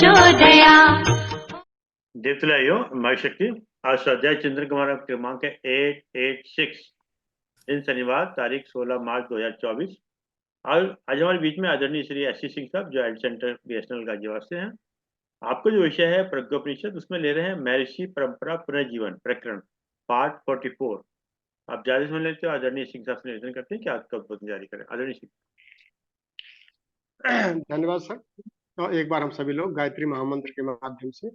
प्रचोदया। देवतुलाइयो माई शक्ति आज स्वाध्याय चंद्र कुमार क्रमांक 886 दिन शनिवार तारीख 16 मार्च 2024। आज हमारे बीच में आदरणीय श्री एस सी सिंह साहब जो एड सेंटर बीएसएनएल गाजियाबाद से हैं। आपको जो विषय है प्रज्ञोपनिषद उसमें ले रहे हैं महर्षि परंपरा पुनर्जीवन प्रकरण पार्ट 44। आप ज्यादा समझ लेते हो आदरणीय सिंह साहब से निवेदन करते हैं कि आपका उद्बोधन जारी करें। आदरणीय सिंह। धन्यवाद सर। तो एक बार हम सभी लोग गायत्री महामंत्र के माध्यम से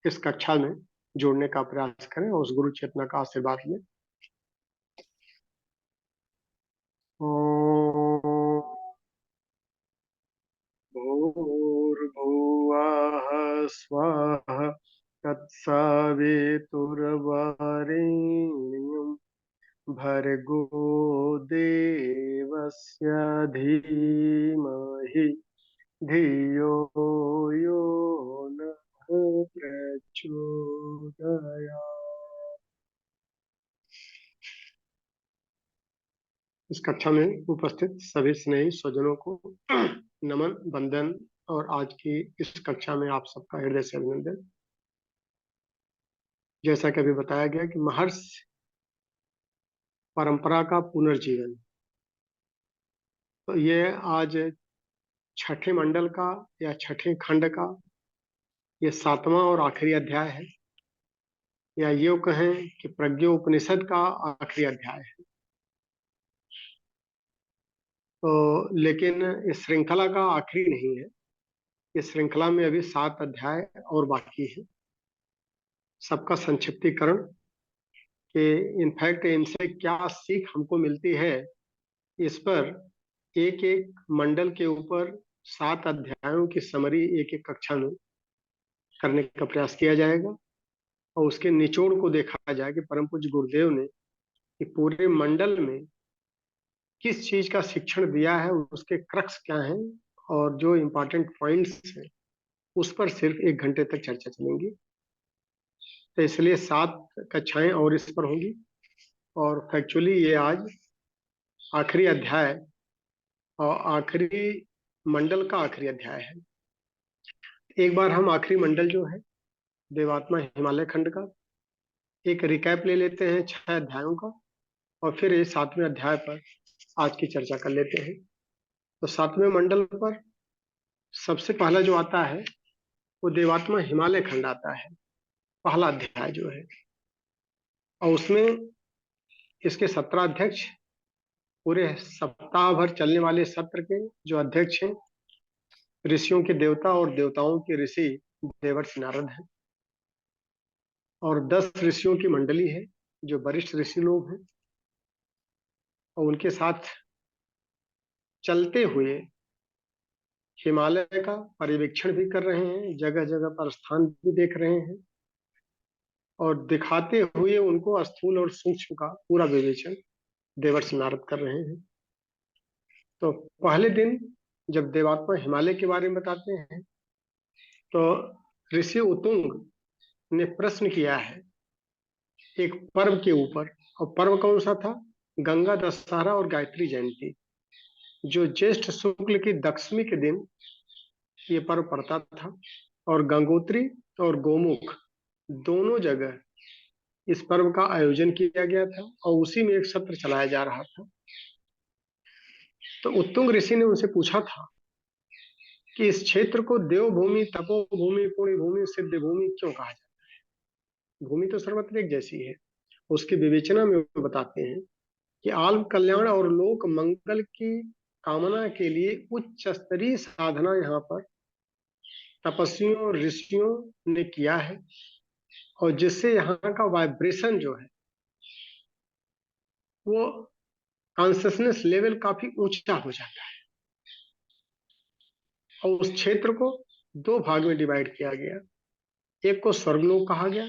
इस कक्षा में जोड़ने का प्रयास करें और उस गुरु चेतना का आशीर्वाद लें। भूर्भुवः स्वः तत्सवितुर्वरेण्यं भर्गो देवस्य धीमहि धियो यो नः प्रचोदयात्। इस कक्षा में उपस्थित सभी स्नेही स्वजनों को नमन वंदन और आज की इस कक्षा में आप सबका हृदय से अभिनंदन। जैसा कि अभी बताया गया कि महर्षि परंपरा का पुनर्जीवन, तो ये आज छठे मंडल का या छठे खंड का ये 7वां और आखिरी अध्याय है, या ये कहें कि प्रज्ञोपनिषद का आखिरी अध्याय है। तो लेकिन इस श्रृंखला का आखिरी नहीं है। इस श्रृंखला में अभी 7 अध्याय और बाकी है। सबका संक्षिप्तीकरण कि इनफैक्ट इनसे क्या सीख हमको मिलती है, इस पर एक एक मंडल के ऊपर 7 अध्यायों की समरी एक एक कक्षा में करने का प्रयास किया जाएगा और उसके निचोड़ को देखा जाए कि परम पूज्य गुरुदेव ने कि पूरे मंडल में किस चीज का शिक्षण दिया है, उसके क्रक्स क्या हैं और जो इम्पोर्टेंट पॉइंट्स हैं उस पर सिर्फ 1 घंटे तक चर्चा चलेंगी। तो इसलिए 7 कक्षाएं और इस पर होंगी और फैक्चुअली ये आज आखिरी अध्याय और आखिरी मंडल का आखिरी अध्याय है। एक बार हम आखिरी मंडल जो है देवात्मा हिमालय खंड का एक रिकैप ले लेते हैं 6 अध्यायों का और फिर इस 7वें अध्याय पर आज की चर्चा कर लेते हैं। तो 7वें मंडल पर सबसे पहला जो आता है वो देवात्मा हिमालय खंड आता है, पहला अध्याय जो है, और उसमें इसके 17 अध्यक्ष, पूरे सप्ताह भर चलने वाले सत्र के जो अध्यक्ष हैं ऋषियों के देवता और देवताओं के ऋषि देवर्षि नारद हैं, और 10 ऋषियों की मंडली है जो वरिष्ठ ऋषि लोग हैं और उनके साथ चलते हुए हिमालय का पर्यवेक्षण भी कर रहे हैं, जगह जगह पर स्थान भी देख रहे हैं और दिखाते हुए उनको स्थूल और सूक्ष्म का पूरा विवेचन देवर्षि नारद कर रहे हैं। तो पहले दिन जब देवात्मा हिमालय के बारे में बताते हैं तो ऋषि उत्तुंग ने प्रश्न किया है एक पर्व के ऊपर, और पर्व कौन सा था? गंगा दशहरा और गायत्री जयंती, जो ज्येष्ठ शुक्ल की दशमी के दिन ये पर्व पड़ता था और गंगोत्री और गोमुख दोनों जगह इस पर्व का आयोजन किया गया था और उसी में एक सत्र चलाया जा रहा था। तो उत्तुंग ऋषि ने उनसे पूछा था कि इस क्षेत्र को देवभूमि, तपोभूमि, पुण्य भूमि, सिद्ध भूमि क्यों कहा जाता है? भूमि तो सर्वत्र एक जैसी है। उसकी विवेचना में वो बताते हैं कि आल्म कल्याण और लोक मंगल की कामना के लिए उच्च स्तरीय साधना यहाँ पर तपस्वियों ऋषियों ने किया है और जिससे यहाँ का वाइब्रेशन जो है वो कॉन्शियसनेस लेवल काफी ऊंचा हो जाता है। और उस क्षेत्र को 2 भाग में डिवाइड किया गया। एक को स्वर्गलोक कहा गया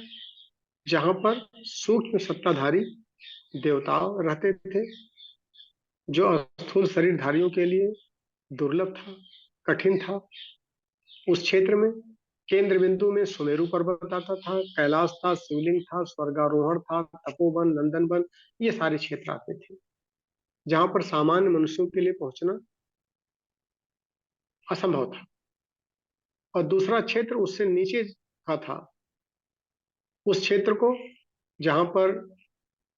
जहां पर सूक्ष्म सत्ताधारी देवता रहते थे, जो स्थूल शरीरधारियों के लिए दुर्लभ था, कठिन था। उस क्षेत्र में केंद्र बिंदु में सुमेरु पर्वत आता था, कैलाश था, शिवलिंग था, स्वर्गारोहण था, तपोवन, नंदनवन, ये सारे क्षेत्र आते थे जहां पर सामान्य मनुष्यों के लिए पहुंचना असंभव था। और दूसरा क्षेत्र उससे नीचे का था, उस क्षेत्र को जहां पर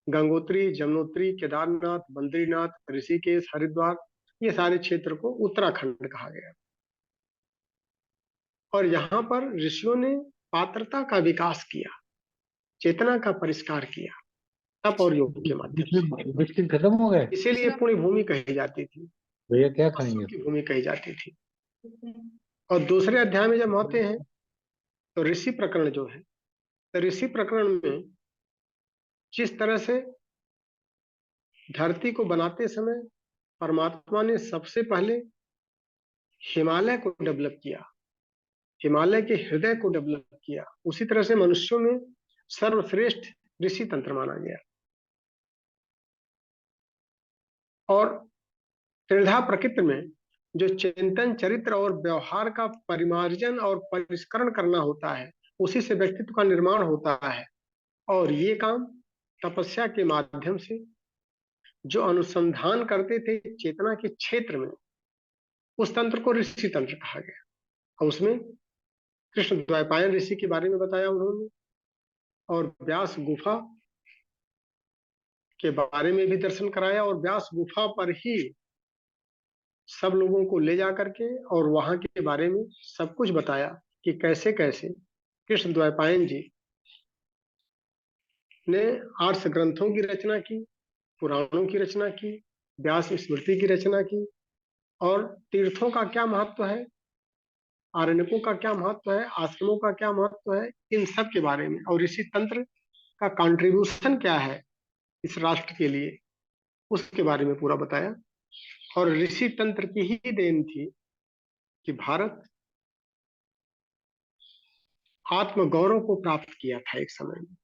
गंगोत्री, जमुनोत्री, केदारनाथ, बद्रीनाथ, ऋषिकेश, हरिद्वार, ये सारे क्षेत्र को उत्तराखंड कहा गया। और यहाँ पर ऋषियों ने पात्रता का विकास किया, चेतना का परिष्कार किया, तप और योग के माध्यम से। बिस्किट खत्म हो गए इसीलिए पूरी भूमि कही जाती थी, भैया, क्या तपस्या खाएंगे? की भूमि कही जाती थी। और दूसरे अध्याय में जब होते हैं तो ऋषि प्रकरण जो है, तो ऋषि प्रकरण में जिस तरह से धरती को बनाते समय परमात्मा ने सबसे पहले हिमालय को डेवलप किया, हिमालय के हृदय को डेवलप किया, उसी तरह से मनुष्यों में सर्वश्रेष्ठ ऋषि तंत्र माना गया। और त्रिधा प्रकृति में जो चिंतन, चरित्र और व्यवहार का परिमार्जन और परिष्करण करना होता है, उसी से व्यक्तित्व का निर्माण होता है। और ये काम तपस्या के माध्यम से जो अनुसंधान करते थे चेतना के क्षेत्र में, उस तंत्र को ऋषि तंत्र कहा गया। और उसमें कृष्ण द्वैपायन ऋषि के बारे में बताया उन्होंने, और व्यास गुफा के बारे में भी दर्शन कराया, और व्यास गुफा पर ही सब लोगों को ले जा करके और वहां के बारे में सब कुछ बताया कि कैसे कैसे कृष्ण द्वैपायन जी ने आर्ष ग्रंथों की रचना की, पुराणों की रचना की, व्यास स्मृति की रचना की, और तीर्थों का क्या महत्व है, आरण्यकों का क्या महत्व है, आश्रमों का क्या महत्व है, इन सब के बारे में, और ऋषि तंत्र का कंट्रीब्यूशन क्या है इस राष्ट्र के लिए, उसके बारे में पूरा बताया। और ऋषि तंत्र की ही देन थी कि भारत आत्मगौरव को प्राप्त किया था एक समय में।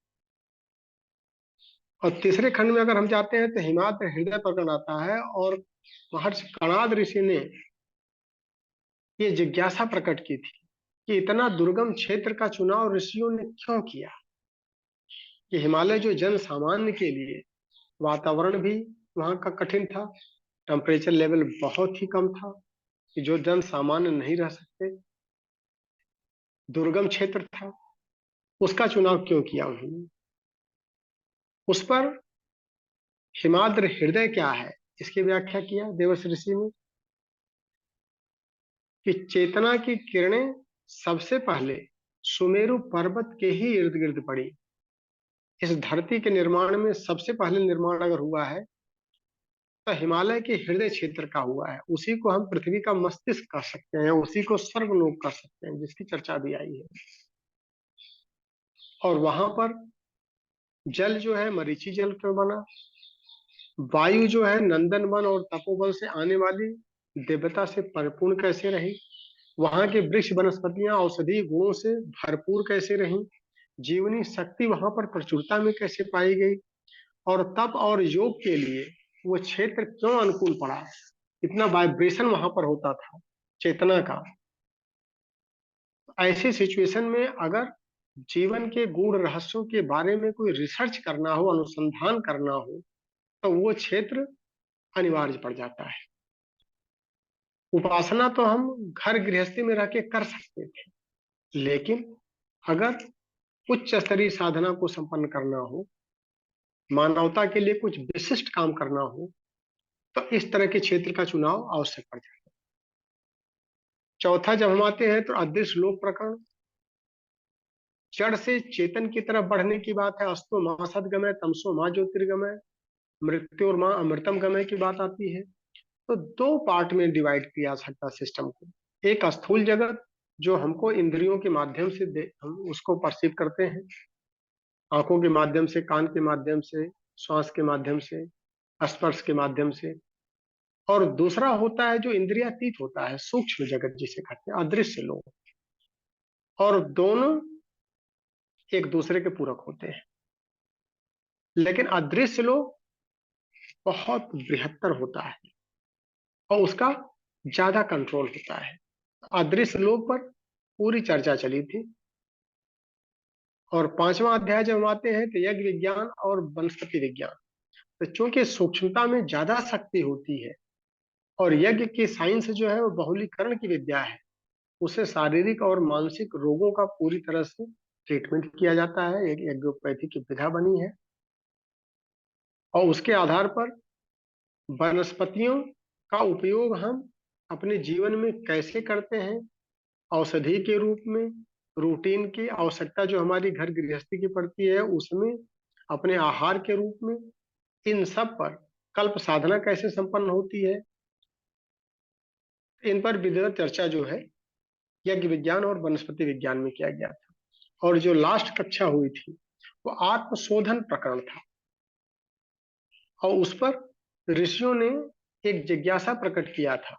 और तीसरे खंड में अगर हम जाते हैं तो हिमाद्र हृदय प्रकरण आता है, और महर्षि कणाद ऋषि ने ये जिज्ञासा प्रकट की थी कि इतना दुर्गम क्षेत्र का चुनाव ऋषियों ने क्यों किया, कि हिमालय जो जन सामान्य के लिए, वातावरण भी वहां का कठिन था, टेम्परेचर लेवल बहुत ही कम था कि जो जन सामान्य नहीं रह सकते, दुर्गम क्षेत्र था, उसका चुनाव क्यों किया उन्होंने। उस पर हिमाद्र हृदय क्या है, इसकी व्याख्या किया देवर्षि ऋषि ने, कि चेतना की किरणें सबसे पहले सुमेरु पर्वत के ही इर्द गिर्द पड़ी। इस धरती के निर्माण में सबसे पहले निर्माण अगर हुआ है तो हिमालय के हृदय क्षेत्र का हुआ है। उसी को हम पृथ्वी का मस्तिष्क कह सकते हैं, उसी को स्वर्गलोक कह सकते हैं, जिसकी चर्चा भी आई है। और वहां पर जल जो है मरीची जल क्यों बना, वायु जो है नंदन वन और तपोवन से आने वाली दिव्यता से परिपूर्ण कैसे रही, वहां के वृक्ष वनस्पतियां औषधीय गुणों से भरपूर कैसे रही, जीवनी शक्ति वहां पर प्रचुरता में कैसे पाई गई, और तप और योग के लिए वो क्षेत्र क्यों अनुकूल पड़ा, इतना वाइब्रेशन वहां पर होता था चेतना का। ऐसी सिचुएशन में अगर जीवन के गूढ़ रहस्यों के बारे में कोई रिसर्च करना हो, अनुसंधान करना हो, तो वो क्षेत्र अनिवार्य पड़ जाता है। उपासना तो हम घर गृहस्थी में रह के कर सकते थे, लेकिन अगर उच्च स्तरीय साधना को संपन्न करना हो, मानवता के लिए कुछ विशिष्ट काम करना हो, तो इस तरह के क्षेत्र का चुनाव आवश्यक पड़ जाता है। चौथा जब हम आते हैं तो अदृश्य लोक प्रकरण, जड़ से चेतन की तरफ बढ़ने की बात है। अस्तो मां सदगमय, तमसो मां ज्योतिर्गमय, मृत्यु और मां अमृतम गमय की बात आती है। तो दो पार्ट में डिवाइड किया सकता सिस्टम को। एक स्थूल जगत जो हमको इंद्रियों के माध्यम से हम उसको परसीव करते हैं, आंखों के माध्यम से, कान के माध्यम से, श्वास के माध्यम से, स्पर्श के माध्यम से। और दूसरा होता है जो इंद्रियातीत होता है, सूक्ष्म जगत जिसे कहते हैं अदृश्य लोक। और दोनों एक दूसरे के पूरक होते हैं, लेकिन अदृश्य लोक बहुत बृहत्तर होता है और उसका ज्यादा कंट्रोल होता है। अदृश्य लोक पर पूरी चर्चा चली थी। और पांचवा अध्याय जब हम आते हैं तो यज्ञ विज्ञान और वनस्पति विज्ञान, तो चूंकि सूक्ष्मता में ज्यादा शक्ति होती है और यज्ञ की साइंस जो है वो बहुलीकरण की विद्या है, उसे शारीरिक और मानसिक रोगों का पूरी तरह से ट्रीटमेंट किया जाता है। एक एग्योपैथी की विधा बनी है और उसके आधार पर वनस्पतियों का उपयोग हम अपने जीवन में कैसे करते हैं, औषधि के रूप में, रूटीन की आवश्यकता जो हमारी घर गृहस्थी की पड़ती है उसमें, अपने आहार के रूप में, इन सब पर कल्प साधना कैसे संपन्न होती है, इन पर विधिवत चर्चा जो है यज्ञ विज्ञान और वनस्पति विज्ञान में किया गया था। और जो लास्ट कक्षा हुई थी वो आत्मशोधन प्रकरण था और उस पर ऋषियों ने एक जिज्ञासा प्रकट किया था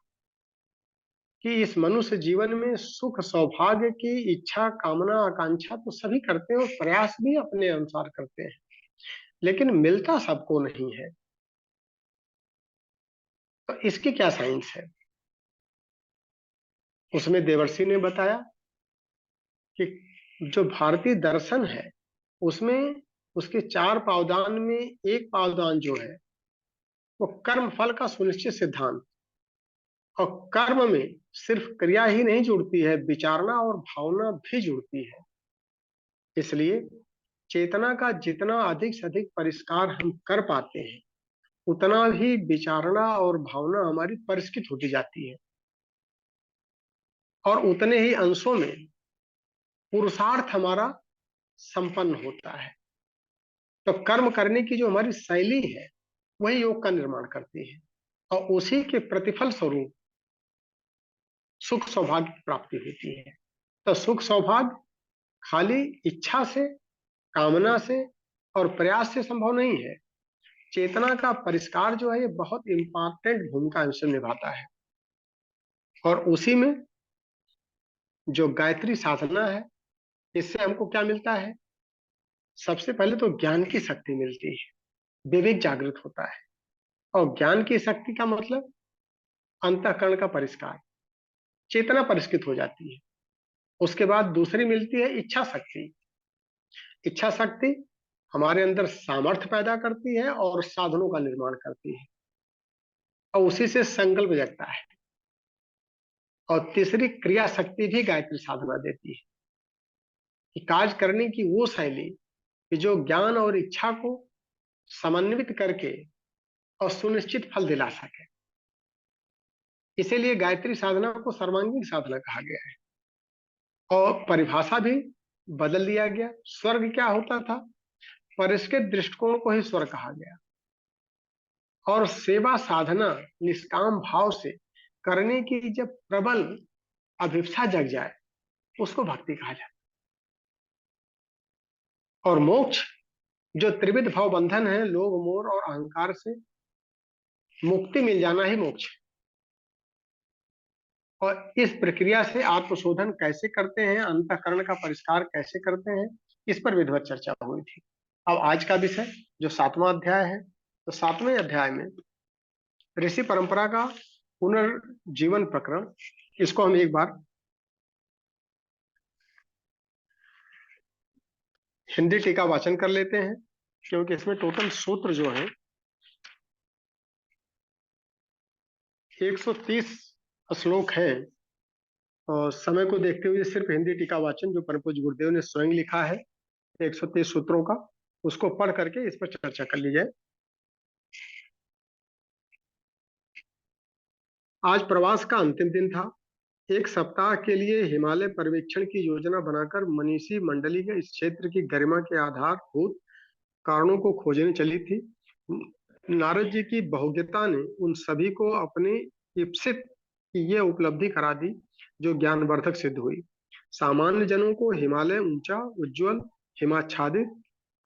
कि इस मनुष्य जीवन में सुख सौभाग्य की इच्छा कामना आकांक्षा तो सभी करते हैं और प्रयास भी अपने अनुसार करते हैं, लेकिन मिलता सबको नहीं है। तो इसकी क्या साइंस है? उसमें देवर्षि ने बताया कि जो भारतीय दर्शन है उसमें उसके 4 पावदान में एक पावदान जो है वो कर्म फल का सुनिश्चित सिद्धांत, और कर्म में सिर्फ क्रिया ही नहीं जुड़ती है, विचारना और भावना भी जुड़ती है। इसलिए चेतना का जितना अधिक से अधिक परिष्कार हम कर पाते हैं उतना ही विचारणा और भावना हमारी परिष्कृत होती जाती है और उतने ही अंशों में पुरुषार्थ हमारा संपन्न होता है। तो कर्म करने की जो हमारी शैली है वही योग का निर्माण करती है और उसी के प्रतिफल स्वरूप सुख सौभाग्य की प्राप्ति होती है। तो सुख सौभाग्य खाली इच्छा से, कामना से और प्रयास से संभव नहीं है। चेतना का परिष्कार जो है ये बहुत इंपॉर्टेंट भूमिका इसमें निभाता है। और उसी में जो गायत्री साधना है इससे हमको क्या मिलता है? सबसे पहले तो ज्ञान की शक्ति मिलती है, विवेक जागृत होता है। और ज्ञान की शक्ति का मतलब अंतःकरण का परिष्कार, चेतना परिष्कृत हो जाती है। उसके बाद दूसरी मिलती है इच्छा शक्ति। इच्छा शक्ति हमारे अंदर सामर्थ्य पैदा करती है और साधनों का निर्माण करती है और उसी से संकल्प जगता है। और तीसरी क्रिया शक्ति भी गायत्री साधना देती है कि कार्य करने की वो शैली कि जो ज्ञान और इच्छा को समन्वित करके और सुनिश्चित फल दिला सके। इसीलिए गायत्री साधना को सर्वांगीण साधना कहा गया है और परिभाषा भी बदल दिया गया। स्वर्ग क्या होता था? परिष्कृत दृष्टिकोण को ही स्वर्ग कहा गया और सेवा साधना निष्काम भाव से करने की जब प्रबल अभिप्सा जग जाए उसको भक्ति कहा जाता है। और मोक्ष जो त्रिविध भाव बंधन है, लोभ मोह और अहंकार से मुक्ति मिल जाना ही मोक्ष है। और इस प्रक्रिया से आत्मशोधन कैसे करते हैं, अंतःकरण का परिष्कार कैसे करते हैं, इस पर विधिवत चर्चा हुई थी। अब आज का विषय जो 7वां अध्याय है, तो 7वें अध्याय में ऋषि परंपरा का पुनर्जीवन प्रकरण, इसको हम एक बार हिंदी टीका वाचन कर लेते हैं क्योंकि इसमें टोटल सूत्र जो है 130 श्लोक है और समय को देखते हुए सिर्फ हिंदी टीका वाचन जो परम पूज्य गुरुदेव ने स्वयं लिखा है 130 सूत्रों का, उसको पढ़ करके इस पर चर्चा कर ली जाए। आज प्रवास का अंतिम दिन था। 1 सप्ताह के लिए हिमालय पर्यवेक्षण की योजना बनाकर मनीषी मंडली के इस क्षेत्र की गरिमा के आधारभूत कारणों को खोजने चली थी। नारद जी की बहुज्ञता ने उन सभी को अपने इप्सित की ये उपलब्धि करा दी जो ज्ञानवर्धक सिद्ध हुई। सामान्य जनों को हिमालय ऊंचा, उज्ज्वल, हिमाच्छादित,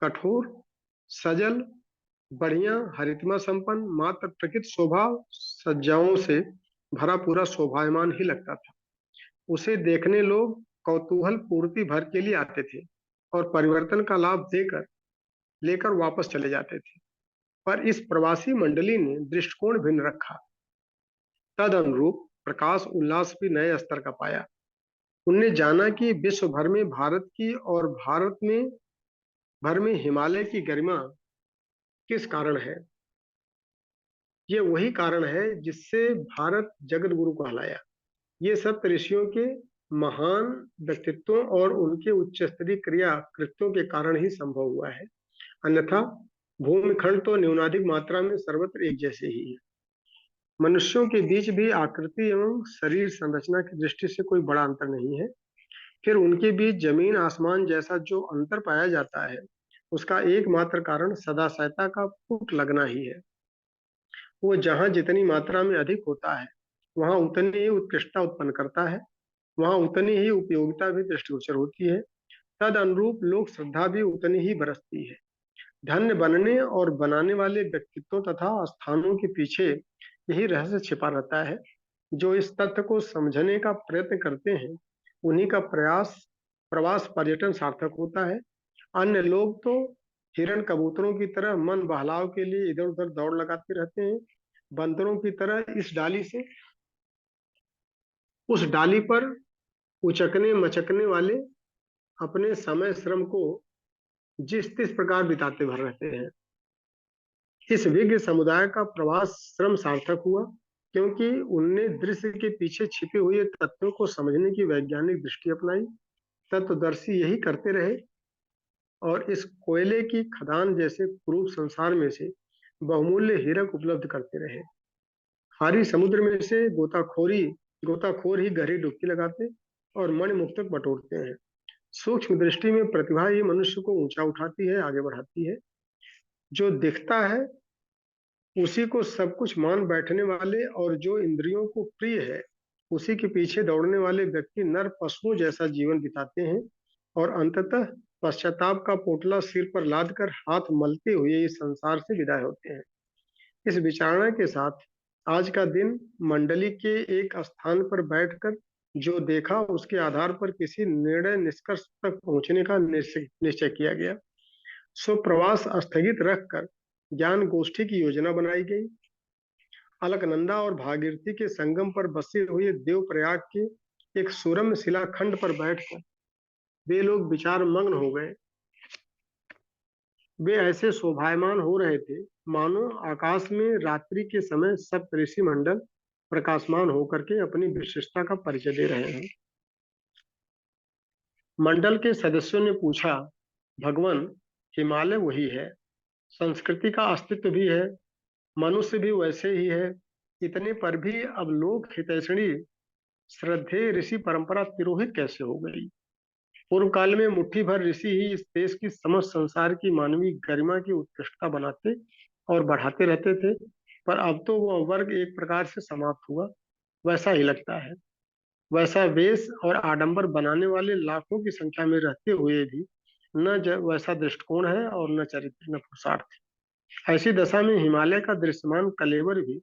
कठोर, सजल, बढ़िया, हरितमा संपन्न, मात्र प्रकृति शोभा सज्जाओं से भरा पूरा शोभायमान ही लगता था। उसे देखने लोग कौतूहल पूर्ति भर के लिए आते थे और परिवर्तन का लाभ देकर लेकर वापस चले जाते थे। पर इस प्रवासी मंडली ने दृष्टिकोण भिन्न रखा। तद अनुरूप प्रकाश उल्लास भी नए स्तर का पाया। उनने जाना कि विश्व भर में भारत की और भारत में भर में हिमालय की गरिमा किस कारण है। ये वही कारण है जिससे भारत जगत गुरु कहलाया। ये सब ऋषियों के महान व्यक्तित्वों और उनके उच्च स्तरीय क्रिया कृत्यों के कारण ही संभव हुआ है। अन्यथा भूमिखंड तो न्यूनाधिक मात्रा में सर्वत्र एक जैसे ही है। मनुष्यों के बीच भी आकृति एवं शरीर संरचना की दृष्टि से कोई बड़ा अंतर नहीं है। फिर उनके बीच जमीन आसमान जैसा जो अंतर पाया जाता है, उसका एकमात्र कारण सदाशयता का फूट लगना ही है। वो जहाँ जितनी मात्रा में अधिक होता है, वहाँ उतनी ही उत्कृष्टता उत्पन्न करता है, वहाँ उतनी ही उपयोगिता भी दृष्टिगोचर होती है। तद अनुरूप लोक श्रद्धा भी उतनी ही बरसती है। धन्य बनने और बनाने वाले व्यक्तित्वों तथा स्थानों के पीछे यही रहस्य छिपा रहता है। जो इस तथ्य को समझने का प्रयत्न करते हैं, उन्हीं का प्रवास पर्यटन सार्थक होता है। अन्य लोग तो हिरण कबूतरों की तरह मन बहलाव के लिए इधर उधर दौड़ लगाते रहते हैं। बंदरों की तरह इस डाली से उस डाली पर उचकने मचकने वाले अपने समय श्रम को जिस तिस प्रकार बिताते भर रहते हैं। इस विज्ञ समुदाय का प्रवास श्रम सार्थक हुआ, क्योंकि उनने दृश्य के पीछे छिपे हुए तथ्यों को समझने की वैज्ञानिक दृष्टि अपनाई। तत्वदर्शी यही करते रहे और इस कोयले की खदान जैसे कुरूप संसार में से बहुमूल्य हीरक उपलब्ध करते रहे। खारी समुद्र में से गोताखोर ही गहरी डुबकी लगाते और मणिमुक्तक बटोरते हैं। सूक्ष्म दृष्टि में प्रतिभा ही मनुष्य को ऊंचा उठाती है, आगे बढ़ाती है। जो दिखता है उसी को सब कुछ मान बैठने वाले और जो इंद्रियों को प्रिय है उसी के पीछे दौड़ने वाले व्यक्ति नर पशुओं जैसा जीवन बिताते हैं और अंततः पश्चाताप का पोटला सिर पर लादकर हाथ मलते हुए इस संसार से विदाई होते हैं। इस विचारणा के साथ आज का दिन मंडली के एक स्थान पर बैठकर जो देखा उसके आधार पर किसी निर्णय निष्कर्ष तक पहुंचने का निश्चय किया गया। सो प्रवास स्थगित रखकर ज्ञान गोष्ठी की योजना बनाई गई। अलकनंदा और भागीरथी के संगम पर बसे हुए देवप्रयाग के एक सुरम्य शिलाखंड पर बैठकर वे लोग विचार मग्न हो गए। वे ऐसे शोभायमान हो रहे थे मानो आकाश में रात्रि के समय सप्तऋषि मंडल प्रकाशमान होकर के अपनी विशिष्टता का परिचय दे रहे हैं। मंडल के सदस्यों ने पूछा, भगवान, हिमालय वही है, संस्कृति का अस्तित्व भी है, मनुष्य भी वैसे ही है, इतने पर भी अब लोक हितैषणी श्रद्धेय ऋषि परंपरा तिरोहित कैसे हो गई? पूर्व काल में मुट्ठी भर ऋषि ही इस देश की समस्त संसार की मानवीय गरिमा की उत्कृष्टता बनाते और बढ़ाते रहते थे, पर अब तो वह वर्ग एक प्रकार से समाप्त हुआ, वैसा ही लगता है। वैसा वेश और आडंबर बनाने वाले लाखों की संख्या में रहते हुए भी वैसा दृष्टिकोण है और न चरित्र न पुरुषार्थ। ऐसी दशा में हिमालय का दृश्यमान कलेवर भी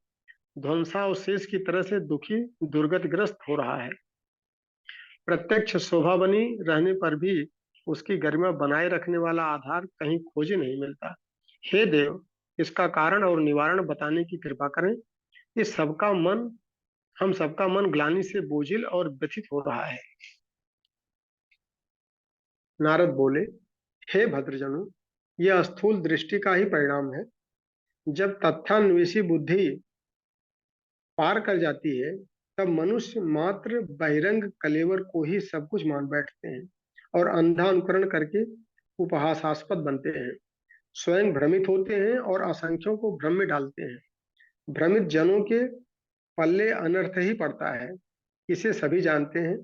ध्वंसावशेष की तरह से दुखी दुर्गतिग्रस्त हो रहा है। प्रत्यक्ष शोभा बनी रहने पर भी उसकी गरिमा बनाए रखने वाला आधार कहीं खोजे नहीं मिलता। हे देव, इसका कारण और निवारण बताने की कृपा करें। इस सबका मन हम सबका मन ग्लानि से बोझिल और व्यथित हो रहा है। नारद बोले, हे भद्रजनों, यह स्थूल दृष्टि का ही परिणाम है। जब तथ्यान्वेषी बुद्धि पार कर जाती है, तब मनुष्य मात्र बहिरंग कलेवर को ही सब कुछ मान बैठते हैं और अंधा अनुकरण करके उपहासास्पद बनते हैं। स्वयं भ्रमित होते हैं और असंख्यों को भ्रम में डालते हैं। भ्रमित जनों के पल्ले अनर्थ ही पड़ता है, इसे सभी जानते हैं।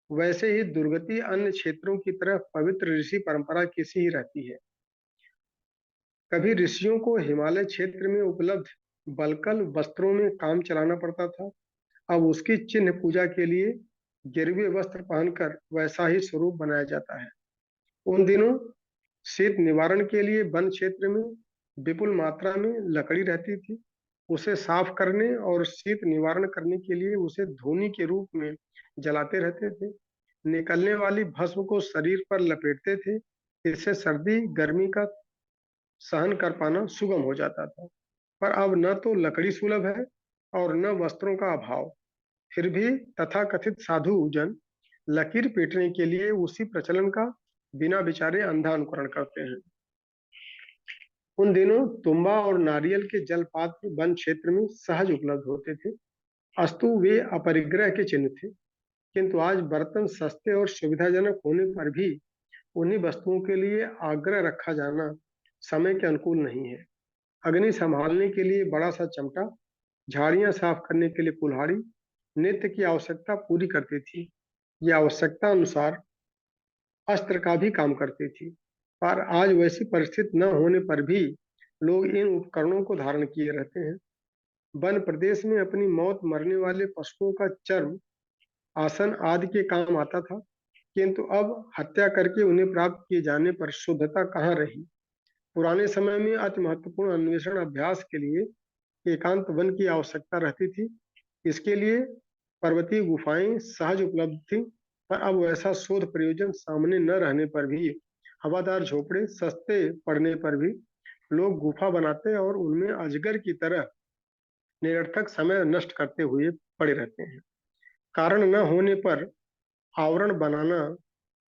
वैसे ही दुर्गति अन्य क्षेत्रों की तरह पवित्र ऋषि परंपरा किसी ही रहती है। कभी ऋषियों को हिमालय क्षेत्र में उपलब्ध बलकल वस्त्रों में काम चलाना पड़ता था, अब उसकी चिन्ह पूजा के लिए गिरवे वस्त्र पहनकर वैसा ही स्वरूप बनाया जाता है। उन दिनों शीत निवारण के लिए वन क्षेत्र में विपुल मात्रा में लकड़ी रहती थी। उसे साफ करने और शीत निवारण करने के लिए उसे धूनी के रूप में जलाते रहते थे। निकलने वाली भस्म को शरीर पर लपेटते थे। इससे सर्दी गर्मी का सहन कर पाना सुगम हो जाता था। पर अब न तो लकड़ी सुलभ है और न वस्त्रों का अभाव। फिर भी तथाकथित साधु जन लकीर पीटने के लिए उसी प्रचलन का बिना विचारे अंधा अनुकरण करते हैं। उन दिनों तुम्बा और नारियल के जलपात्र वन क्षेत्र में सहज उपलब्ध होते थे, अस्तु वे अपरिग्रह के चिन्ह थे। किंतु आज बर्तन सस्ते और सुविधाजनक होने पर भी उन्हीं वस्तुओं के लिए आग्रह रखा जाना समय के अनुकूल नहीं है। अग्नि संभालने के लिए बड़ा सा चिमटा, झाड़ियां साफ करने के लिए कुल्हाड़ी नित्य की आवश्यकता पूरी करती थी। यह आवश्यकता अनुसार अस्त्र का भी काम करती थी। पर आज वैसी परिस्थिति न होने पर भी लोग इन उपकरणों को धारण किए रहते हैं। वन प्रदेश में अपनी मौत मरने वाले पशुओं का चर्म, आसन आदि के काम आता था, किंतु अब हत्या करके उन्हें प्राप्त किए जाने पर शुद्धता कहाँ रही। पुराने समय में अति महत्वपूर्ण अन्वेषण अभ्यास के लिए एकांत वन की आवश्यकता रहती थी। इसके लिए पर्वतीय गुफाएं सहज उपलब्ध थी, पर अब वैसा शोध प्रयोजन सामने न रहने पर भी, हवादार झोपड़े सस्ते पड़ने पर भी लोग गुफा बनाते और उनमें अजगर की तरह निरर्थक समय नष्ट करते हुए पड़े रहते हैं। कारण न होने पर आवरण बनाना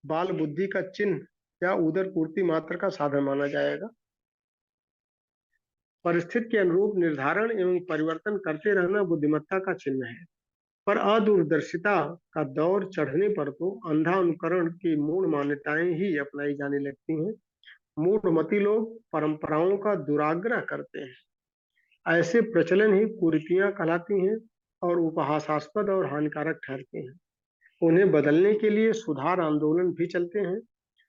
बाल बुद्धि का चिन्ह या उदर पूर्ति मात्र का साधन माना जाएगा। परिस्थिति के अनुरूप निर्धारण एवं परिवर्तन करते रहना बुद्धिमत्ता का चिन्ह है। पर अदूरदर्शिता का दौर चढ़ने पर तो अंधा अनुकरण की मूढ़ मान्यताएं ही अपनाई जाने लगती हैं। मूढ़मती लोग परंपराओं का दुराग्रह करते हैं। ऐसे प्रचलन ही कुरीतियां कहलाती हैं और उपहासास्पद और हानिकारक ठहरते हैं। उन्हें बदलने के लिए सुधार आंदोलन भी चलते हैं।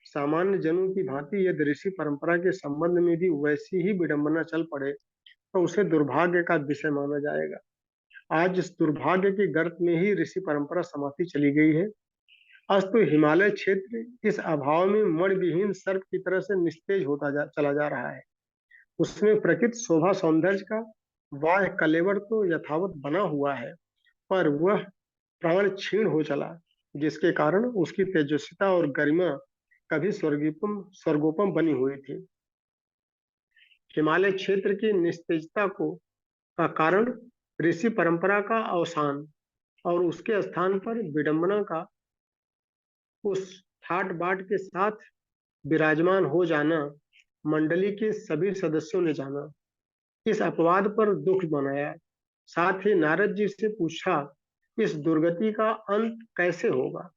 सामान्य जनों की भांति यदि ऋषि परंपरा के संबंध में भी वैसी ही विडंबना चल पड़े तो उसे दुर्भाग्य का विषय माना जाएगा। आज इस दुर्भाग्य के गर्त में ही ऋषि परंपरा समाप्ति चली गई है। अस्तु हिमालय क्षेत्र इस अभाव में मणिविहीन सर्प की तरह से निस्तेज चला जा रहा है। उसमें प्रकृति शोभा सौंदर्य का वाह कलेवर तो यथावत बना हुआ है, पर वह प्राण क्षीण हो चला, जिसके कारण उसकी तेजस्विता और गरिमा कभी स्वर्गोपम बनी हुई थी। हिमालय क्षेत्र की निस्तेजता का कारण ऋषि परंपरा का अवसान और उसके स्थान पर विडंबना का उस ठाट बाट के साथ विराजमान हो जाना मंडली के सभी सदस्यों ने जाना। इस अपवाद पर दुख मनाया। साथ ही नारद जी से पूछा, इस दुर्गति का अंत कैसे होगा?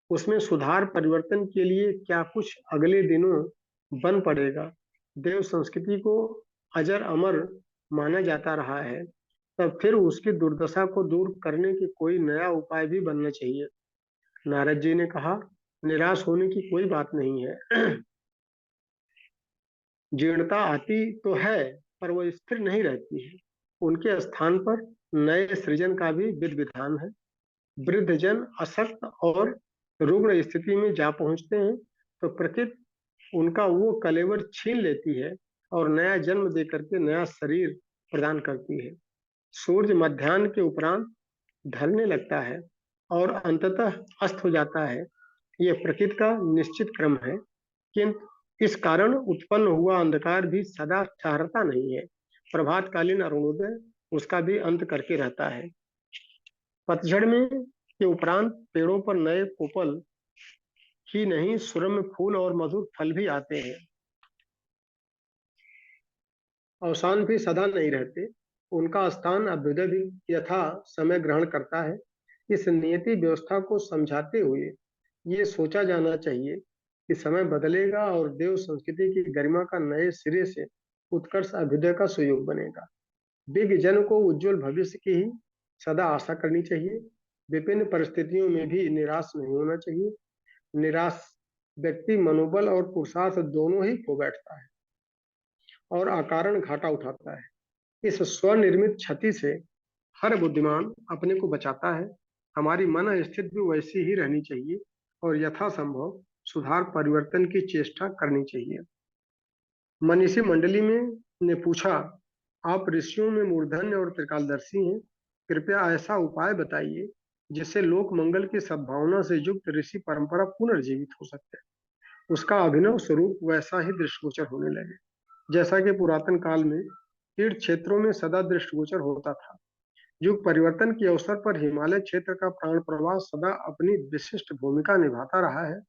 उसमें सुधार परिवर्तन के लिए क्या कुछ अगले दिनों बन पड़ेगा? देव संस्कृति को अजर अमर माना जाता रहा है, तब फिर उसकी दुर्दशा को दूर करने की कोई नया उपाय भी बनना चाहिए। नारद जी ने कहा, निराश होने की कोई बात नहीं है। जीर्णता आती तो है, पर वो स्थिर नहीं रहती है। उनके स्थान पर नए सृजन का भी विधि विधान है। वृद्ध जन अशक्त और रुग्ण स्थिति में जा पहुंचते हैं तो प्रकृति उनका वो कलेवर छीन लेती है और नया जन्म देकर के नया शरीर प्रदान करती है। सूर्य मध्याह्न के उपरांत ढलने लगता है और अंततः अस्त हो जाता है। यह प्रकृति का निश्चित क्रम है, किंतु इस कारण उत्पन्न हुआ अंधकार भी सदा ठहरता नहीं है। प्रभातकालीन अरुणोदय उसका भी अंत करके रहता है। पतझड़ में के उपरांत पेड़ों पर नए कोपल ही नहीं, सुरम्य फूल और मधुर फल भी आते हैं। अवसान भी सदा नहीं रहते, उनका स्थान अभ्युदय भी यथा समय ग्रहण करता है। इस नियति व्यवस्था को समझाते हुए ये सोचा जाना चाहिए कि समय बदलेगा और देव संस्कृति की गरिमा का नए सिरे से उत्कर्ष अभ्युदय का सुयोग बनेगा। दिव्य जन को उज्जवल भविष्य की ही सदा आशा करनी चाहिए। विभिन्न परिस्थितियों में भी निराश नहीं होना चाहिए। निराश व्यक्ति मनोबल और पुरुषार्थ दोनों ही खो बैठता है और अकारण घाटा उठाता है। इस स्वनिर्मित क्षति से हर बुद्धिमान अपने को बचाता है। हमारी मन स्थिति भी वैसी ही रहनी चाहिए और यथासंभव सुधार परिवर्तन की चेष्टा करनी चाहिए। मनीषी मंडली में ने पूछा, आप ऋषियों में मूर्धन्य और त्रिकालदर्शी हैं, कृपया ऐसा उपाय बताइए जिससे लोक मंगल की सद्भावना से युक्त ऋषि परंपरा पुनर्जीवित हो सकते। उसका अभिनव स्वरूप वैसा ही दृष्टिगोचर होने लगे जैसा कि पुरातन काल में तीर्थ क्षेत्रों में सदा दृष्टिगोचर होता था। युग परिवर्तन के अवसर पर हिमालय क्षेत्र का प्राण प्रवाह सदा अपनी विशिष्ट भूमिका निभाता रहा है।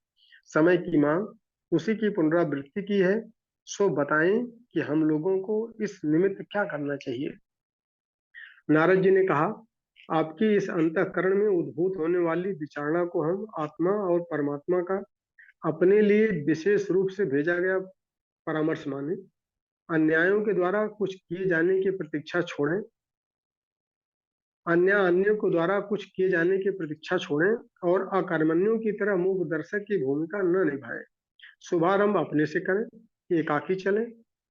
समय की मांग उसी की पुनरावृत्ति की है। सो बताएं कि हम लोगों को इस निमित्त क्या करना चाहिए। नारद जी ने कहा, आपकी इस अंतःकरण में उद्भूत होने वाली विचारणा को हम आत्मा और परमात्मा का अपने लिए विशेष रूप से भेजा गया परामर्श माने। अन्यायों के द्वारा कुछ किए जाने की प्रतीक्षा छोड़ें, अन्य को द्वारा कुछ किए जाने की प्रतीक्षा छोड़ें और अकर्मण्यों की तरह मूक दर्शक की भूमिका न निभाएं। शुभारंभ अपने से करें, एकाकी चलें।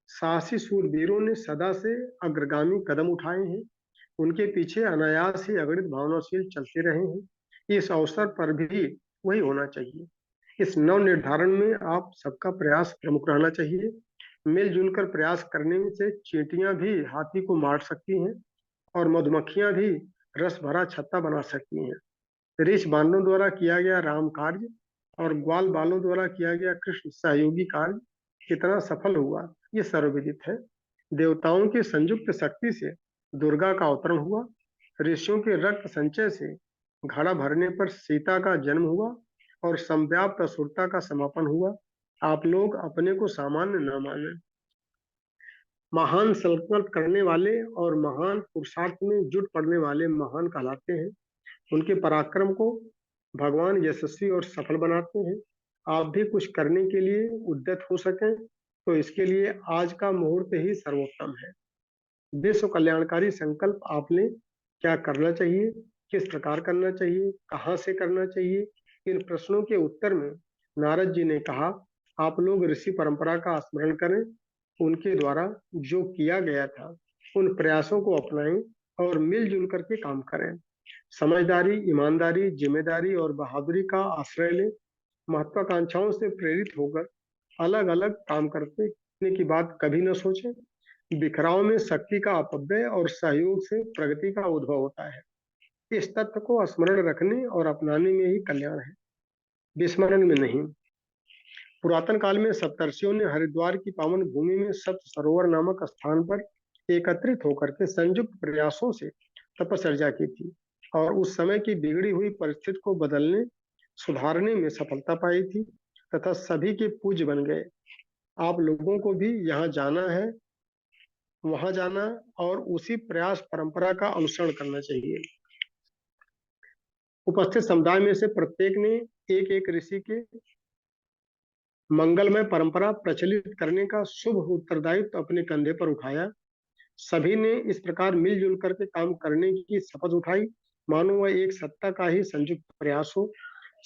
साहसी शूरवीरों ने सदा से अग्रगामी कदम उठाए हैं, उनके पीछे अनायास ही अगणित भावनाशील चलते रहे हैं। इस अवसर पर भी वही होना चाहिए। इस नव निर्धारण में आप सबका प्रयास प्रमुख रहना चाहिए। मिलजुल कर प्रयास करने से चींटियां भी हाथी को मार सकती हैं और मधुमक्खियां भी रस भरा छत्ता बना सकती हैं। ऋष बालों द्वारा किया गया राम कार्य और ग्वाल बालों द्वारा किया गया कृष्ण सहयोगी कार्य कितना सफल हुआ, ये सर्वविदित है। देवताओं की संयुक्त शक्ति से दुर्गा का अवतरण हुआ, ऋषियों के रक्त संचय से घड़ा भरने पर सीता का जन्म हुआ और संव्याप्त असुरता का समापन हुआ। आप लोग अपने को सामान्य न माने। महान संकल्प करने वाले और महान पुरुषार्थ में जुट पड़ने वाले महान कहलाते हैं। उनके पराक्रम को भगवान यशस्वी और सफल बनाते हैं। आप भी कुछ करने के लिए उद्यत हो सकें तो इसके लिए आज का मुहूर्त ही सर्वोत्तम है। विश्व कल्याणकारी संकल्प आपने क्या करना चाहिए, किस प्रकार करना चाहिए, कहाँ से करना चाहिए, इन प्रश्नों के उत्तर में नारद जी ने कहा, आप लोग ऋषि परंपरा का स्मरण करें, उनके द्वारा जो किया गया था उन प्रयासों को अपनाएं और मिलजुल करके काम करें। समझदारी, ईमानदारी, जिम्मेदारी और बहादुरी का आश्रय लें। महत्वाकांक्षाओं से प्रेरित होकर अलग अलग काम करने की बात कभी न सोचें। बिखराव में शक्ति का अपव्यय और सहयोग से प्रगति का उद्भव होता है। इस तथ्य को स्मरण रखने और अपनाने में ही कल्याण है, विस्मरण में नहीं। पुरातन काल में सप्तर्षियों ने हरिद्वार की पावन भूमि में सप्त सरोवर नामक स्थान पर एकत्रित होकर के संयुक्त प्रयासों से तपश्चर्या की थी और उस समय की बिगड़ी हुई परिस्थिति को बदलने सुधारने में सफलता पाई थी तथा सभी के पूज्य बन गए। आप लोगों को भी यहाँ जाना है, वहां जाना और उसी प्रयास परंपरा का अनुसरण करना चाहिए। उपस्थित समुदाय में से प्रत्येक ने एक एक ऋषि के मंगलमय परंपरा प्रचलित करने का शुभ उत्तरदायित्व अपने कंधे पर उठाया। सभी ने इस प्रकार मिलजुल करके काम करने की शपथ उठाई, मानो वह एक सत्ता का ही संयुक्त प्रयास हो।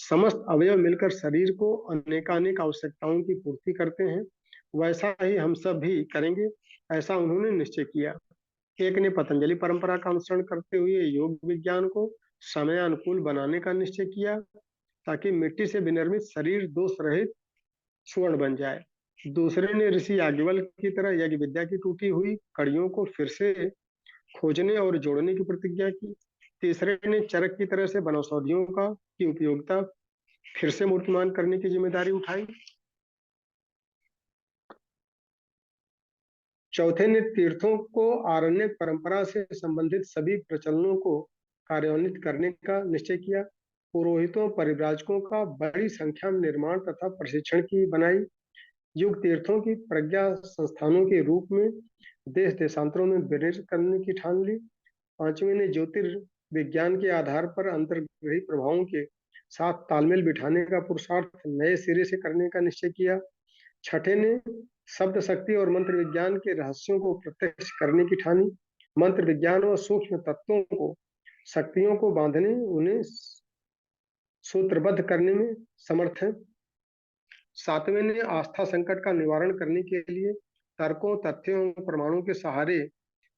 समस्त अवयव मिलकर शरीर को अनेकानेक आवश्यकताओं की पूर्ति करते हैं, वैसा ही हम सब भी करेंगे, ऐसा उन्होंने निश्चय किया। एक ने पतंजलि परंपरा का अनुसरण करते हुए योग विज्ञान को समय अनुकूल बनाने का निश्चय किया ताकि मिट्टी से विनिर्मित शरीर दोष रहित स्वर्ण बन जाए। दूसरे ने ऋषि याज्ञवल्क्य की तरह यज्ञ विद्या की टूटी हुई कड़ियों को फिर से खोजने और जोड़ने की प्रतिज्ञा की। तीसरे ने चरक की तरह से वनौषधियों का की उपयोगिता फिर से मूर्तिमान करने की जिम्मेदारी उठाई। चौथे ने तीर्थों को आरण्य परंपरा से संबंधित सभी प्रचलनों को कार्यान्वित करने का निश्चय किया। पुरोहितों परिव्राजकों का बड़ी संख्या में निर्माण तथा प्रशिक्षण की बनाई। युग तीर्थों की प्रज्ञा संस्थानों के रूप में देश देशांतरों में विनिर्मित करने की ठान ली। पांचवें ने ज्योतिर्विज्ञान के आधार पर अंतर्ग्रही प्रभावों के साथ तालमेल बिठाने का पुरुषार्थ नए सिरे से करने का निश्चय किया। छठे ने शब्द शक्ति और मंत्र विज्ञान के रहस्यों को प्रत्यक्ष करने की ठानी। मंत्र विज्ञान और सूक्ष्म तत्वों को शक्तियों को बांधने, उन्हें सूत्रबद्ध करने में समर्थ है। सातवें ने आस्था संकट का निवारण करने के लिए तर्कों, तथ्यों, प्रमाणों के सहारे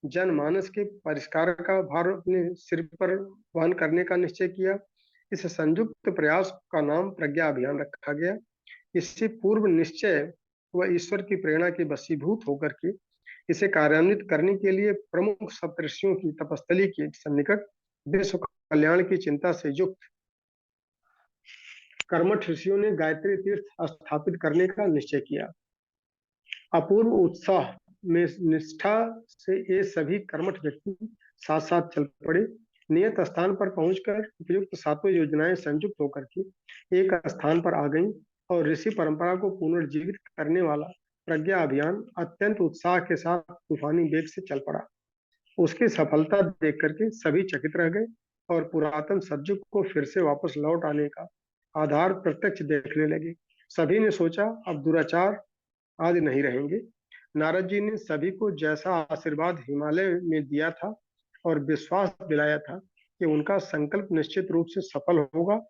जनमानस के परिष्कार का भार अपने सिर पर वहन करने का निश्चय किया। इस संयुक्त प्रयास का नाम प्रज्ञा अभियान रखा गया। इससे पूर्व निश्चय व ईश्वर की प्रेरणा के वशीभूत होकर के इसे कार्यान्वित करने के लिए प्रमुख सप्तर्षियों की तपस्थली के सन्निकट विश्व कल्याण की चिंता से युक्त कर्मठ ऋषियों ने गायत्री तीर्थ स्थापित करने का निश्चय किया। अपूर्व उत्साह में निष्ठा से ये सभी कर्मठ व्यक्ति साथ साथ चल पड़े। नियत स्थान पर पहुंचकर उपयुक्त सातों योजनाएं संयुक्त होकर के एक स्थान पर आ गईं और ऋषि परंपरा को पुनर्जीवित करने वाला प्रज्ञा अभियान अत्यंत उत्साह के साथ तूफानी वेग से चल पड़ा। उसकी सफलता देख करके सभी चकित रह गए। और पुरातन सतयुग को फिर से वापस लौट आने का आधार प्रत्यक्ष देखने लगे। सभी ने सोचा अब दुराचार आज नहीं रहेंगे। नारद जी ने सभी को जैसा आशीर्वाद हिमालय में दिया था और विश्वास दिलाया था कि उनका संकल्प निश्चित रूप से सफल होगा,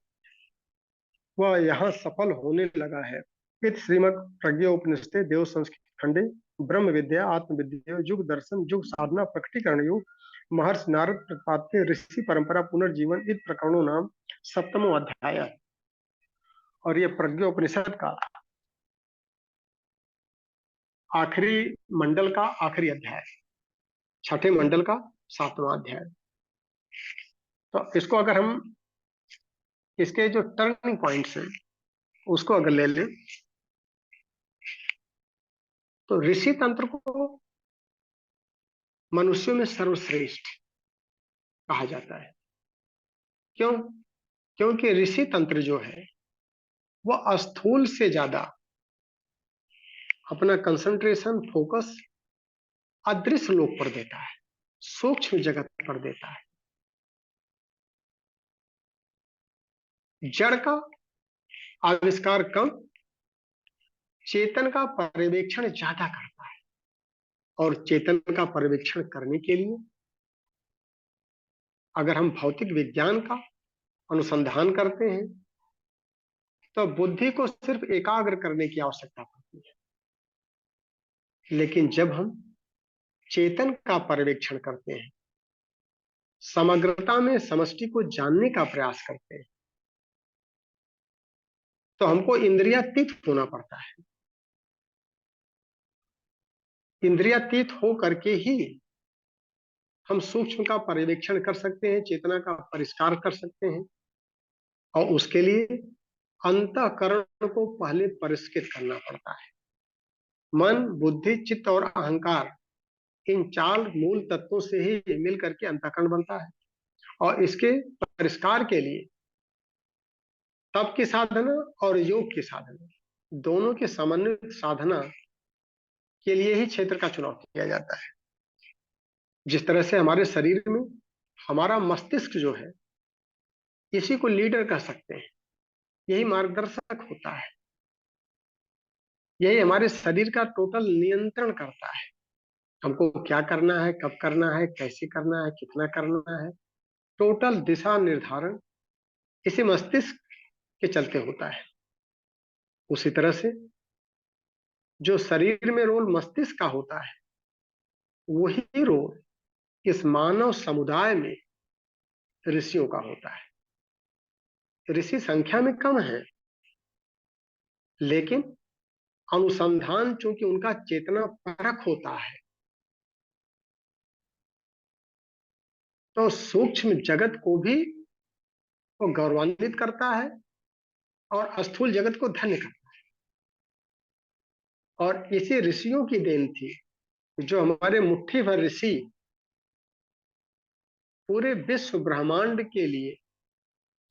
वह यहाँ सफल होने लगा है। इत श्रीमद् प्रज्ञोपनिषदे देव संस्कृत खंडे ब्रह्म विद्या आत्मविद्या युग दर्शन युग साधना प्रकटीकरण योग महर्षि नारद प्रतिपाद्य ऋषि परंपरा पुनर्जीवन इत प्रकरणों नाम सप्तमो अध्याय है। और ये प्रज्ञोपनिषद का आखिरी मंडल का आखिरी अध्याय, छठे मंडल का 7वां अध्याय। तो इसको अगर हम इसके जो टर्निंग पॉइंट्स हैं उसको अगर ले लें तो ऋषि तंत्र को मनुष्यों में सर्वश्रेष्ठ कहा जाता है। क्यों? क्योंकि ऋषि तंत्र जो है वह स्थूल से ज्यादा अपना कंसंट्रेशन फोकस अदृश्य लोक पर देता है, सूक्ष्म जगत पर देता है। जड़ का आविष्कार कम, चेतन का पर्यवेक्षण ज्यादा करता है। और चेतन का पर्यवेक्षण करने के लिए अगर हम भौतिक विज्ञान का अनुसंधान करते हैं तो बुद्धि को सिर्फ एकाग्र करने की आवश्यकता पड़ती है। लेकिन जब हम चेतन का पर्यवेक्षण करते हैं, समग्रता में समष्टि को जानने का प्रयास करते हैं, तो हमको इंद्रियातीत होना पड़ता है। इंद्रियातीत हो करके ही हम सूक्ष्म का पर्यवेक्षण कर सकते हैं, चेतना का परिष्कार कर सकते हैं। और उसके लिए अंतःकरण को पहले परिष्कृत करना पड़ता है। मन, बुद्धि, चित्त और अहंकार, इन 4 मूल तत्वों से ही मिल करके अंतःकरण बनता है। और इसके परिष्कार के लिए तप की साधना और योग की साधना, दोनों के समन्वित साधना के लिए ही क्षेत्र का चुनाव किया जाता है। जिस तरह से हमारे शरीर में हमारा मस्तिष्क जो है, इसी को लीडर कह सकते हैं, यही मार्गदर्शक होता है, यही हमारे शरीर का टोटल नियंत्रण करता है। हमको क्या करना है, कब करना है, कैसे करना है, कितना करना है, टोटल दिशा निर्धारण इसी मस्तिष्क के चलते होता है। उसी तरह से जो शरीर में रोल मस्तिष्क का होता है, वही रोल इस मानव समुदाय में ऋषियों का होता है। ऋषि संख्या में कम है, लेकिन अनुसंधान चूंकि उनका चेतना परख होता है, तो सूक्ष्म जगत को भी वो गौरवान्वित करता है और स्थूल जगत को धन्य करता है। और इसी ऋषियों की देन थी जो हमारे मुट्ठी भर ऋषि पूरे विश्व ब्रह्मांड के लिए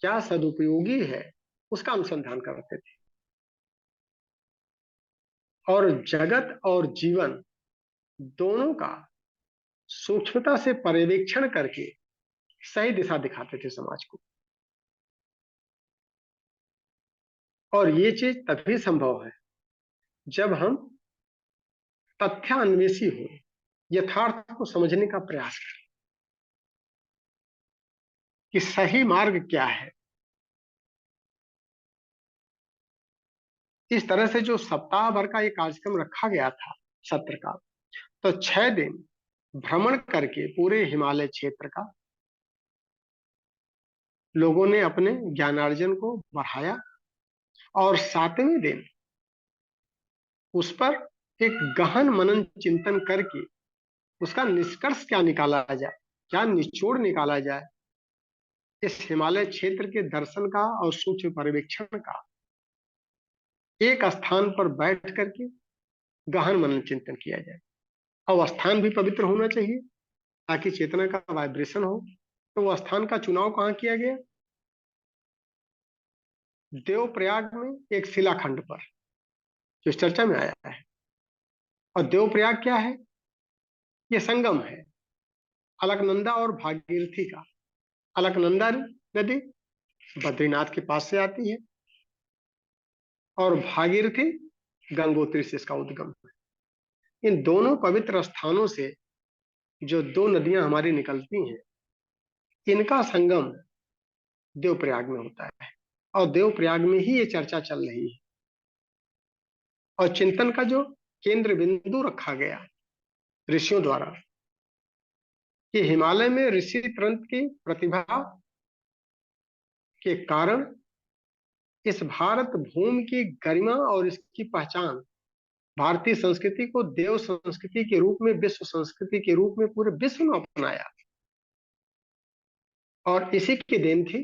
क्या सदुपयोगी है उसका अनुसंधान करते थे। और जगत और जीवन दोनों का सूक्ष्मता से पर्यवेक्षण करके सही दिशा दिखाते थे समाज को। और ये चीज तभी संभव है जब हम तथ्यान्वेषी हो, यथार्थ को समझने का प्रयास करें कि सही मार्ग क्या है। इस तरह से जो सप्ताह भर का ये कार्यक्रम रखा गया था सत्र का, तो 6 दिन भ्रमण करके पूरे हिमालय क्षेत्र का लोगों ने अपने ज्ञानार्जन को बढ़ाया। और 7वें दिन उस पर एक गहन मनन चिंतन करके उसका निष्कर्ष क्या निकाला जाए, क्या निचोड़ निकाला जाए, इस हिमालय क्षेत्र के दर्शन का और सूक्ष्म पर्यवेक्षण का एक स्थान पर बैठ करके गहन मनन चिंतन किया जाए। और स्थान भी पवित्र होना चाहिए ताकि चेतना का वाइब्रेशन हो। तो वो स्थान का चुनाव कहाँ किया गया? देवप्रयाग में एक शिलाखंड पर, जो इस चर्चा में आया है। और देवप्रयाग क्या है? ये संगम है अलकनंदा और भागीरथी का। अलकनंदा नदी बद्रीनाथ के पास से आती है और भागीरथी गंगोत्री से इसका उद्गम है। इन दोनों पवित्र स्थानों से जो दो नदियां हमारी निकलती हैं, इनका संगम देवप्रयाग में होता है और देवप्रयाग में ही ये चर्चा चल रही है। और चिंतन का जो केंद्र बिंदु रखा गया ऋषियों द्वारा कि हिमालय में ऋषि तंत्र की प्रतिभा के कारण इस भारत भूमि की गरिमा और इसकी पहचान भारतीय संस्कृति को देव संस्कृति के रूप में, विश्व संस्कृति के रूप में पूरे विश्व में अपनाया। और इसी की देन थी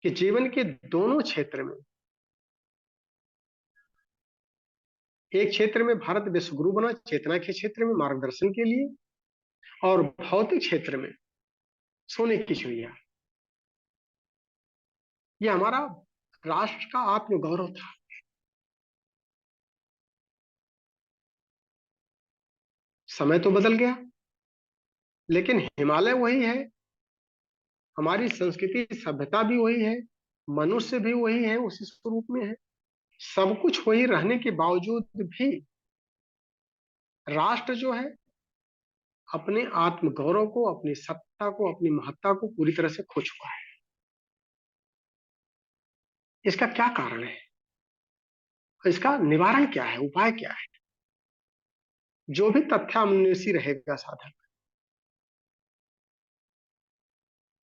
कि जीवन के दोनों क्षेत्र में, एक क्षेत्र में भारत विश्वगुरु बना चेतना के क्षेत्र में मार्गदर्शन के लिए, और भौतिक क्षेत्र में सोने की चिड़िया। यह हमारा राष्ट्र का आत्मगौरव था। समय तो बदल गया, लेकिन हिमालय वही है, हमारी संस्कृति सभ्यता भी वही है, मनुष्य भी वही है, उसी स्वरूप में है। सब कुछ वही रहने के बावजूद भी राष्ट्र जो है अपने आत्मगौरव को, अपनी सत्ता को, अपनी महत्ता को पूरी तरह से खो चुका है। इसका क्या कारण है? इसका निवारण क्या है? उपाय क्या है? जो भी तथ्यान्वेषी रहेगा साधक,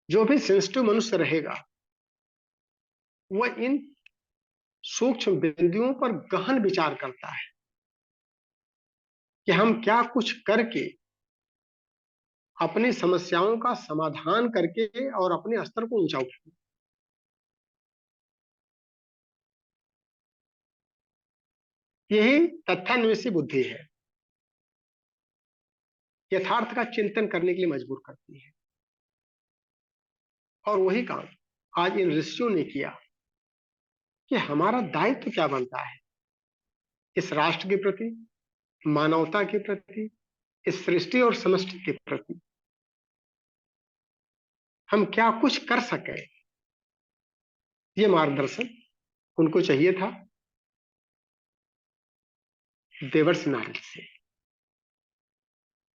जो भी सेंसिटिव मनुष्य रहेगा, वह इन सूक्ष्म बिंदुओं पर गहन विचार करता है कि हम क्या कुछ करके अपनी समस्याओं का समाधान करके और अपने स्तर को ऊंचा उठाएं। यही तथ्यान्वेषी बुद्धि है, यथार्थ का चिंतन करने के लिए मजबूर करती है। और वही काम आज इन ऋषियों ने किया कि हमारा दायित्व क्या बनता है इस राष्ट्र के प्रति, मानवता के प्रति, इस सृष्टि और समष्टि के प्रति हम क्या कुछ कर सके। ये मार्गदर्शन उनको चाहिए था देवर्षि नारद से,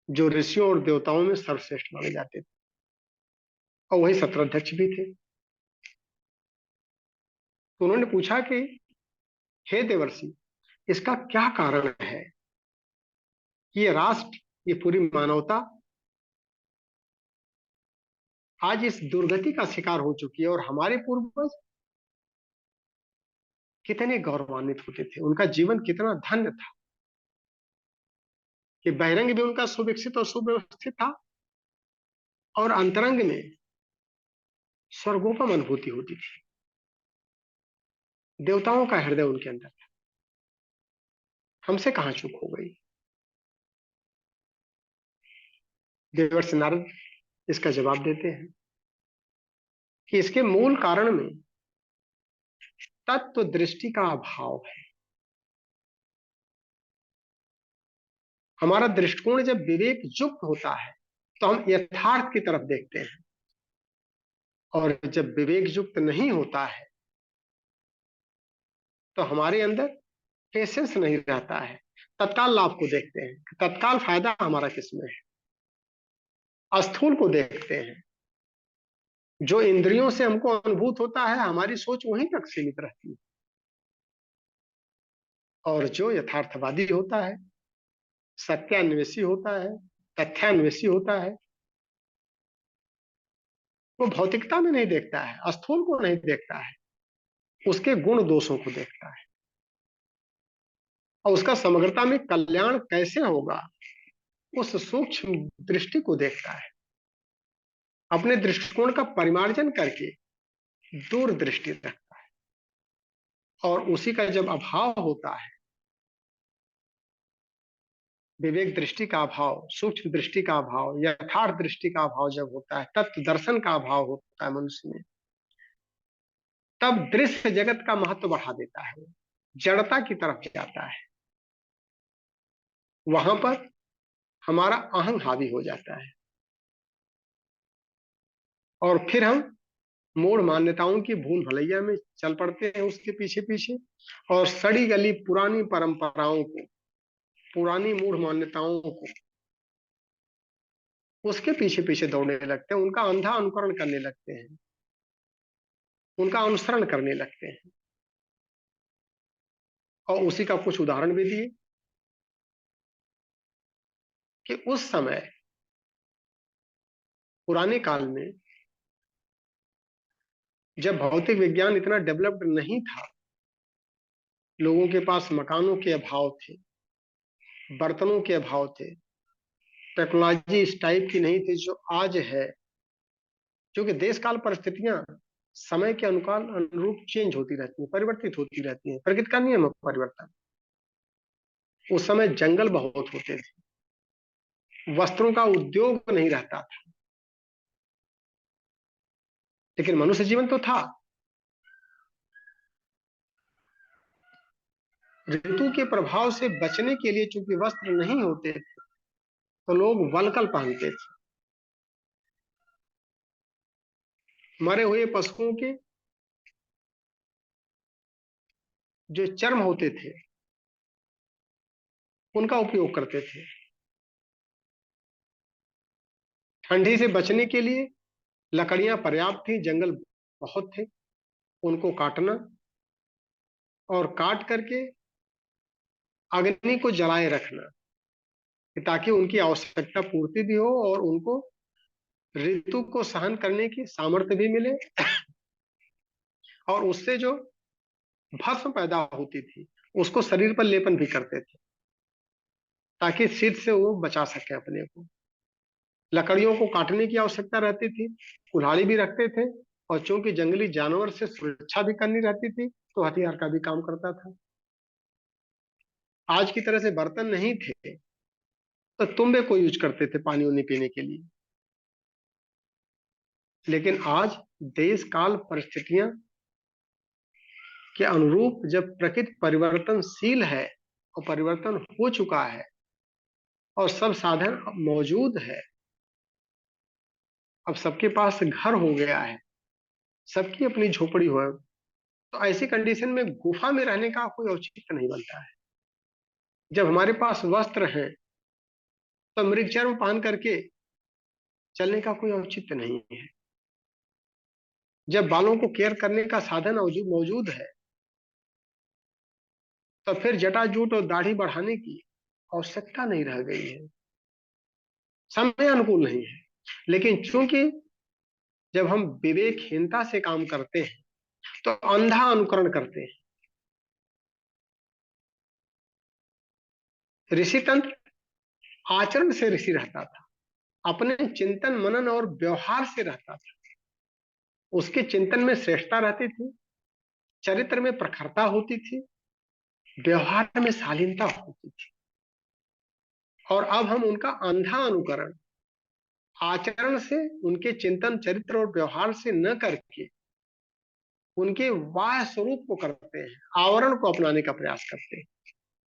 जो ऋषियों और देवताओं में सर्वश्रेष्ठ माने जाते थे और वही सत्राध्यक्ष भी थे। तो उन्होंने पूछा कि हे देवर्षि, इसका क्या कारण है कि ये राष्ट्र, ये पूरी मानवता आज इस दुर्गति का शिकार हो चुकी है। और हमारे पूर्वज कितने गौरवान्वित होते थे, उनका जीवन कितना धन्य था कि बहिरंग भी उनका सुविकसित और सुव्यवस्थित था और अंतरंग में स्वर्गोपम अनुभूति होती थी। देवताओं का हृदय उनके अंदर था। हमसे कहां चूक हो गई? देवर्षि नारद इसका जवाब देते हैं कि इसके मूल कारण में तत्व दृष्टि का अभाव है। हमारा दृष्टिकोण जब विवेक युक्त होता है तो हम यथार्थ की तरफ देखते हैं, और जब विवेक युक्त नहीं होता है तो हमारे अंदर पेशेंस नहीं रहता है। तत्काल लाभ को देखते हैं, तत्काल फायदा हमारा किसमें है। स्थूल को देखते हैं, जो इंद्रियों से हमको अनुभूत होता है हमारी सोच वहीं तक सीमित रहती है। और जो यथार्थवादी होता है, सत्यान्वेषी होता है, तथ्यान्वेषी होता है, वो भौतिकता में नहीं देखता है, स्थूल को नहीं देखता है, उसके गुण दोषों को देखता है और उसका समग्रता में कल्याण कैसे होगा उस सूक्ष्म दृष्टि को देखता है। अपने दृष्टिकोण का परिमार्जन करके दूरदृष्टि रखता है। और उसी का जब अभाव होता है, विवेक दृष्टि का अभाव, सूक्ष्म दृष्टि का अभाव, यथार्थ दृष्टि का अभाव जब होता है, तत्व दर्शन का अभाव होता है मनुष्य में, तब दृश्य जगत का महत्व बढ़ा देता है, जड़ता की तरफ जाता है। वहां पर हमारा अहं हावी हो जाता है। और फिर हम मूढ़ मान्यताओं की भूल भुलैया में चल पड़ते हैं उसके पीछे पीछे, और सड़ी गली पुरानी परंपराओं को, पुरानी मूढ़ मान्यताओं को, उसके पीछे पीछे दौड़ने लगते हैं, उनका अंधा अनुकरण करने लगते हैं, उनका अनुसरण करने लगते हैं। और उसी का कुछ उदाहरण भी दिए कि उस समय पुराने काल में जब भौतिक विज्ञान इतना डेवलप्ड नहीं था, लोगों के पास मकानों के अभाव थे, बर्तनों के अभाव थे, टेक्नोलॉजी इस टाइप की नहीं थी जो आज है, क्योंकि देश काल परिस्थितियां समय के अनुरूप चेंज होती रहती हैं, परिवर्तित होती रहती हैं, प्रकृति का नियम है परिवर्तन। उस समय जंगल बहुत होते थे, वस्त्रों का उद्योग नहीं रहता था, लेकिन मनुष्य जीवन तो था। ऋतु के प्रभाव से बचने के लिए चूंकि वस्त्र नहीं होते थे, तो लोग वलकल पहनते थे। मरे हुए पशुओं के जो चर्म होते थे उनका उपयोग करते थे। ठंडी से बचने के लिए लकड़ियां पर्याप्त थी, जंगल बहुत थे, उनको काटना और काट करके अग्नि को जलाए रखना, ताकि उनकी आवश्यकता पूर्ति भी हो और उनको ऋतु को सहन करने की सामर्थ्य भी मिले, और उससे जो भस्म पैदा होती थी उसको शरीर पर लेपन भी करते थे, ताकि शीत से वो बचा सके अपने को। लकड़ियों को काटने की आवश्यकता रहती थी, कुल्हाड़ी भी रखते थे, और चूंकि जंगली जानवर से सुरक्षा भी करनी रहती थी, तो हथियार का भी काम करता था। आज की तरह से बर्तन नहीं थे, तो तुंबे को यूज करते थे पानी उनी पीने के लिए। लेकिन आज देश काल परिस्थितियां के अनुरूप जब प्रकृति परिवर्तनशील है और परिवर्तन हो चुका है और सब साधन मौजूद है, अब सबके पास घर हो गया है, सबकी अपनी झोपड़ी हो, तो ऐसी कंडीशन में गुफा में रहने का कोई औचित्य नहीं बनता है। जब हमारे पास वस्त्र हैं तो मृगचर्म पहन करके चलने का कोई औचित्य नहीं है। जब बालों को केयर करने का साधन मौजूद है, तो फिर जटाजूट और दाढ़ी बढ़ाने की आवश्यकता नहीं रह गई है, समय अनुकूल नहीं है। लेकिन चूंकि जब हम विवेकहीनता से काम करते हैं तो अंधा अनुकरण करते हैं। ऋषि तंत्र आचरण से ऋषि रहता था, अपने चिंतन मनन और व्यवहार से रहता था। उसके चिंतन में श्रेष्ठता रहती थी, चरित्र में प्रखरता होती थी, व्यवहार में शालीनता होती थी। और अब हम उनका अंधा अनुकरण आचरण से, उनके चिंतन चरित्र और व्यवहार से न करके उनके बाह्य स्वरूप को करते हैं, आवरण को अपनाने का प्रयास करते हैं,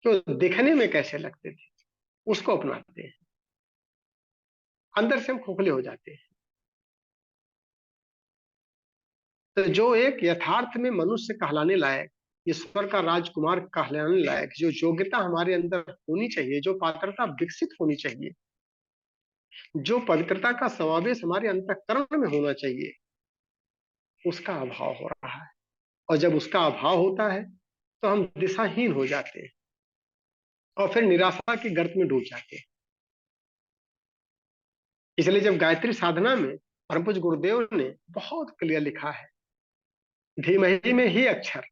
जो दिखने में कैसे लगते थे उसको अपनाते हैं। अंदर से हम खोखले हो जाते हैं। तो जो एक यथार्थ में मनुष्य कहलाने लायक, ईश्वर का राजकुमार कहलाने लायक जो योग्यता हमारे अंदर होनी चाहिए, जो पात्रता विकसित होनी चाहिए, जो पवित्रता का समावेश हमारे अंतःकरण में होना चाहिए, उसका अभाव हो रहा है। और जब उसका अभाव होता है तो हम दिशाहीन हो जाते हैं और फिर निराशा के गर्त में डूब जाते हैं। इसलिए जब गायत्री साधना में परम पूज्य गुरुदेव ने बहुत क्लियर लिखा है, धीमहि में ही अक्षर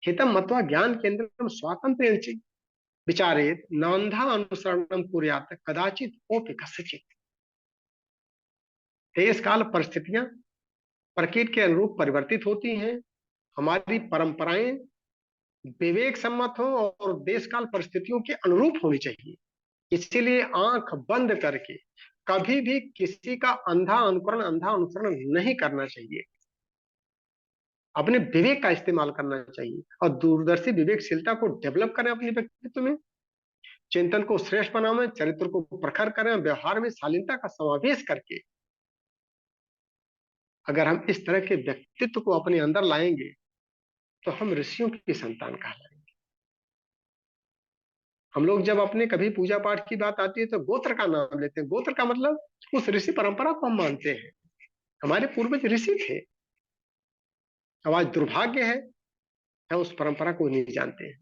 हितम मत्वा ज्ञान केंद्रम स्वातंत्र्य विचारेत नांधा अनुसरणम कुर्यात कदाचित ओपि कस्यचित। देश काल परिस्थितियां प्रकृति के अनुरूप परिवर्तित होती हैं, हमारी परंपराएं विवेक सम्मत हो और देश काल परिस्थितियों के अनुरूप होनी चाहिए। इसीलिए आंख बंद करके कभी भी किसी का अंधा अनुकरण, अंधा अनुसरण नहीं करना चाहिए। अपने विवेक का इस्तेमाल करना चाहिए और दूरदर्शी विवेकशीलता को डेवलप करें अपने व्यक्तित्व में, चिंतन को श्रेष्ठ बनाएं, चरित्र को प्रखर करें, व्यवहार में शालीनता का समावेश करके अगर हम इस तरह के व्यक्तित्व को अपने अंदर लाएंगे तो हम ऋषियों की संतान कहलाएंगे। हम लोग जब अपने कभी पूजा पाठ की बात आती है तो गोत्र का नाम लेते हैं। गोत्र का मतलब उस ऋषि परंपरा को हम मानते हैं, हमारे पूर्वज ऋषि थे। अब आज दुर्भाग्य है हम उस परंपरा को नहीं जानते हैं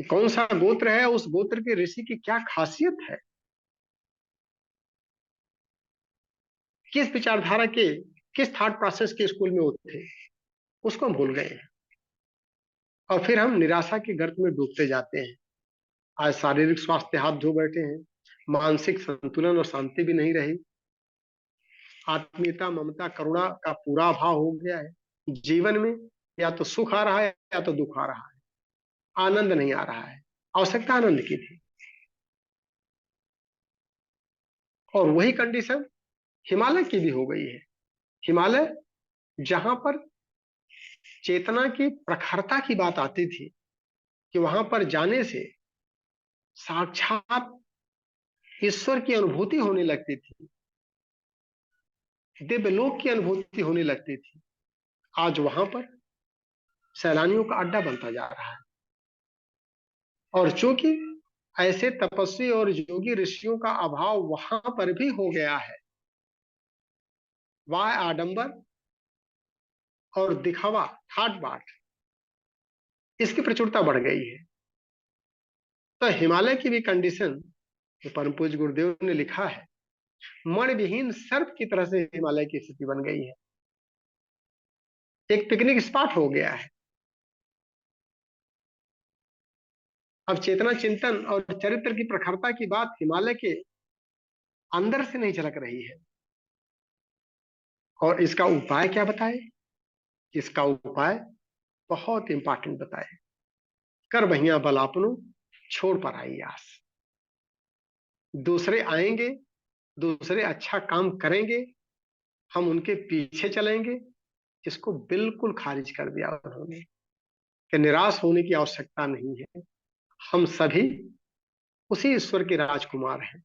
कि कौन सा गोत्र है, उस गोत्र के ऋषि की क्या खासियत है, किस विचारधारा के, किस थॉट प्रोसेस के स्कूल में वो थे, उसको हम भूल गए हैं। और फिर हम निराशा के गर्त में डूबते जाते हैं। आज शारीरिक स्वास्थ्य हाथ धो बैठे हैं, मानसिक संतुलन और शांति भी नहीं रही, आत्मीयता ममता करुणा का पूरा अभाव हो गया है। जीवन में या तो सुख आ रहा है या तो दुख आ रहा है, आनंद नहीं आ रहा है। आवश्यकता आनंद की थी, और वही कंडीशन हिमालय की भी हो गई है। हिमालय जहां पर चेतना की प्रखरता की बात आती थी कि वहां पर जाने से साक्षात ईश्वर की अनुभूति होने लगती थी, दिव्यलोक की अनुभूति होने लगती थी, आज वहां पर सैलानियों का अड्डा बनता जा रहा है। और चूंकि ऐसे तपस्वी और योगी ऋषियों का अभाव वहां पर भी हो गया है, वह आडंबर और दिखावा, ठाट बाट, इसकी प्रचुरता बढ़ गई है। तो हिमालय की भी कंडीशन, जो परम पूज्य गुरुदेव ने लिखा है, मण विहीन सर्प की तरह से हिमालय की स्थिति बन गई है, एक पिकनिक स्पॉट हो गया है। अब चेतना चिंतन और चरित्र की प्रखरता की बात हिमालय के अंदर से नहीं झलक रही है। और इसका उपाय क्या बताए? इसका उपाय बहुत इंपॉर्टेंट बताए, कर बहिया बल आपनो, छोड़ पर आई आस। दूसरे आएंगे, दूसरे अच्छा काम करेंगे, हम उनके पीछे चलेंगे, इसको बिल्कुल खारिज कर दिया उन्होंने कि निराश होने की आवश्यकता नहीं है। हम सभी उसी ईश्वर के राजकुमार हैं।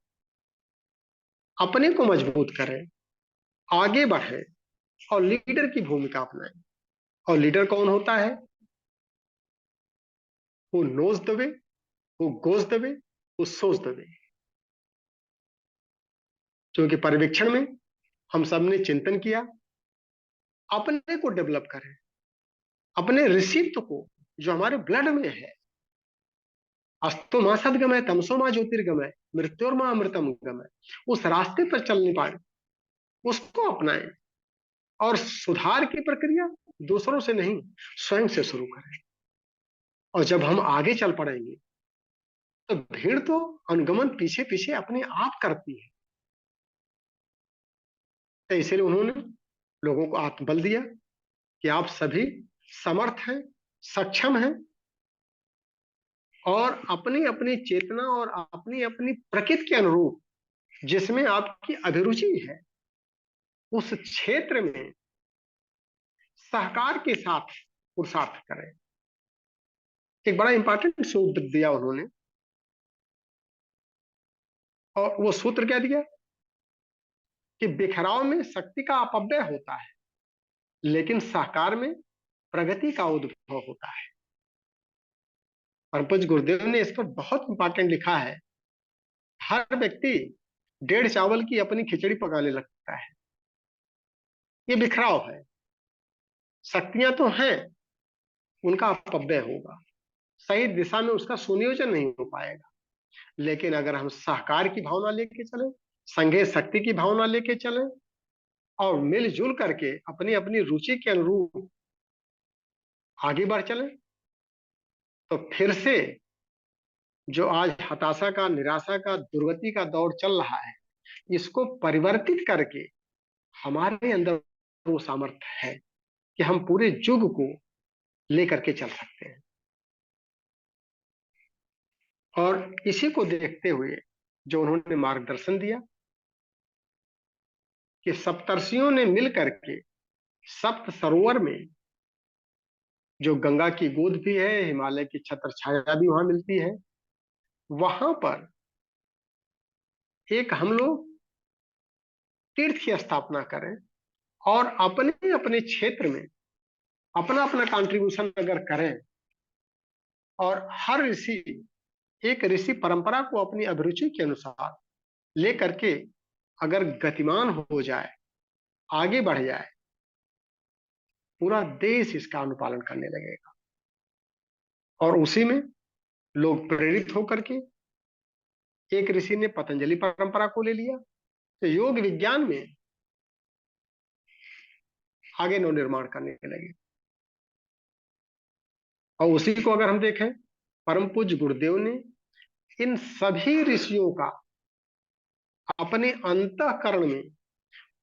अपने को मजबूत करें, आगे बढ़ें और लीडर की भूमिका अपनाएं। और लीडर कौन होता है? वो नोज द वे, वो गोज द वे, वो सोच द वे। क्योंकि पर्यवेक्षण में हम सब ने चिंतन किया, अपने को डेवलप करें, अपने ऋषित्व को जो हमारे ब्लड में है। अस्तु मां सदगमय तमसो मां ज्योतिर्गमय मृत्योर मां अमृतम गमय, उस रास्ते पर चलने पाए, उसको अपनाएं। और सुधार की प्रक्रिया दूसरों से नहीं, स्वयं से शुरू करें। और जब हम आगे चल पड़ेंगे तो भीड़ तो अनुगमन पीछे पीछे अपने आप करती है। तो इसलिए उन्होंने लोगों को आत्मबल दिया कि आप सभी समर्थ हैं, सक्षम हैं, और अपनी अपनी चेतना और अपनी अपनी प्रकृति के अनुरूप जिसमें आपकी अभिरुचि है, उस क्षेत्र में सहकार के साथ पुरुषार्थ करें। एक बड़ा इंपॉर्टेंट सूत्र दिया उन्होंने, और वो सूत्र क्या दिया कि बिखराव में शक्ति का अपव्यय होता है, लेकिन सहकार में प्रगति का उद्भव होता है। परम पूज्य गुरुदेव ने इस पर बहुत इंपॉर्टेंट लिखा है। हर व्यक्ति 1.5 चावल की अपनी खिचड़ी पकाने लगता है, ये बिखराव है। शक्तियां तो हैं, उनका अपव्यय होगा, सही दिशा में उसका सुनियोजन नहीं हो पाएगा। लेकिन अगर हम सहकार की भावना लेके चले, संघे शक्ति की भावना लेके चले, और मिलजुल करके अपनी अपनी रुचि के अनुरूप आगे बढ़ चले, तो फिर से जो आज हताशा का, निराशा का, दुर्गति का दौर चल रहा है, इसको परिवर्तित करके हमारे अंदर वो सामर्थ्य है कि हम पूरे युग को लेकर के चल सकते हैं। और इसी को देखते हुए जो उन्होंने मार्गदर्शन दिया कि सप्तर्षियों ने मिलकर के सप्त सरोवर में, जो गंगा की गोद भी है, हिमालय की छत्र छाया भी वहां मिलती है, वहां पर एक हम लोग तीर्थ की स्थापना करें और अपने अपने क्षेत्र में अपना अपना कंट्रीब्यूशन अगर करें, और हर ऋषि एक ऋषि परंपरा को अपनी अभिरुचि के अनुसार लेकर के अगर गतिमान हो जाए, आगे बढ़ जाए, पूरा देश इसका अनुपालन करने लगेगा। और उसी में लोग प्रेरित होकर के, एक ऋषि ने पतंजलि परंपरा को ले लिया, तो योग विज्ञान में आगे नवनिर्माण करने लगे। और उसी को अगर हम देखें, परम पूज्य गुरुदेव ने इन सभी ऋषियों का अपने अंतःकरण में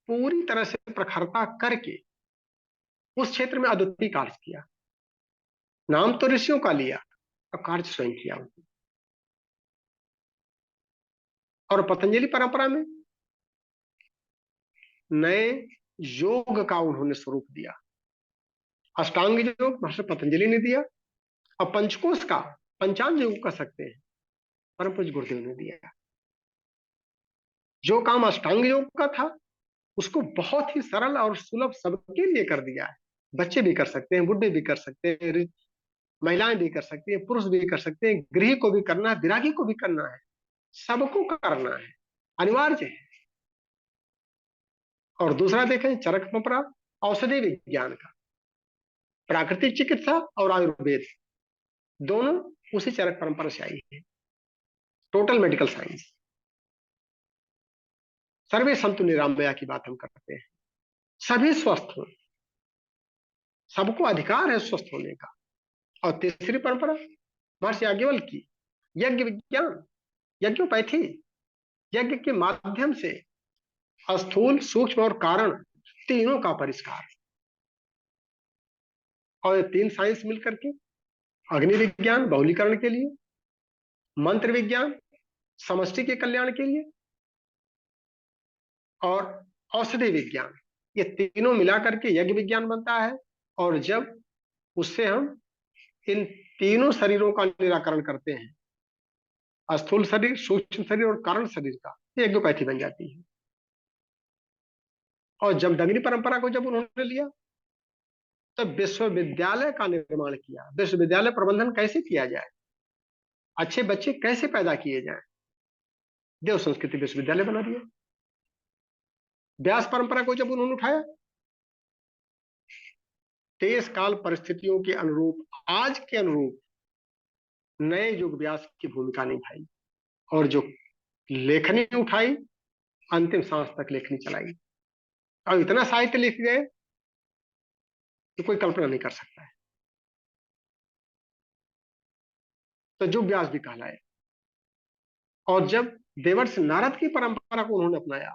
पूरी तरह से प्रखरता करके उस क्षेत्र में अद्वितीय कार्य किया। नाम तो ऋषियों का लिया और कार्य स्वयं किया। और पतंजलि परंपरा में नए योग का उन्होंने स्वरूप दिया। अष्टांग योग महर्षि पतंजलि ने दिया, और पंचकोश का, पंचांग योग कह सकते हैं, परम पूज्य गुरुदेव ने दिया। जो काम अष्टांग योग का था उसको बहुत ही सरल और सुलभ सबके लिए कर दिया है। बच्चे भी कर सकते हैं, बुढ़े भी कर सकते हैं, महिलाएं भी कर सकती हैं, पुरुष भी कर सकते हैं, गृह को भी करना है, विरागी को भी करना है, सबको करना है, अनिवार्य है। और दूसरा देखें, चरक परंपरा औषधि विज्ञान का, प्राकृतिक चिकित्सा और आयुर्वेद दोनों उसी चरक परंपरा से आई है। Total medical science. सर्वे संतु निरामया की बात हम करते हैं, सभी स्वस्थ हो, सबको अधिकार है स्वस्थ होने का। और तीसरी परंपरा महर्षि याज्ञवल्क्य की, यज्ञ विज्ञान, यज्ञोपैथी, यज्ञ के माध्यम से स्थूल, सूक्ष्म और कारण तीनों का परिष्कार। और ये तीन साइंस मिलकर के अग्नि विज्ञान बहुलीकरण के लिए, मंत्र विज्ञान समष्टि के कल्याण के लिए, और औषधि विज्ञान, ये तीनों मिलाकर के यज्ञ विज्ञान बनता है। और जब उससे हम इन तीनों शरीरों का निराकरण करते हैं, स्थूल शरीर, सूक्ष्म शरीर और कारण शरीर का, ये यज्ञोपैथी बन जाती है। और जब डगरी परंपरा को जब उन्होंने लिया, तो विश्वविद्यालय का निर्माण किया। विश्वविद्यालय प्रबंधन कैसे किया जाए, अच्छे बच्चे कैसे पैदा किए जाए, देव संस्कृति विश्वविद्यालय बना दिया। व्यास परंपरा को जब उन्होंने उठाया, देश काल परिस्थितियों के अनुरूप, आज के अनुरूप नए युग व्यास की भूमिका निभाई, और जो लेखनी उठाई, अंतिम सांस तक लेखनी चलाई, और इतना साहित्य लिख गए तो कोई कल्पना नहीं कर सकता है। तो युग व्यास भी कहलाए। और जब देवर्षि नारद की परंपरा को उन्होंने अपनाया,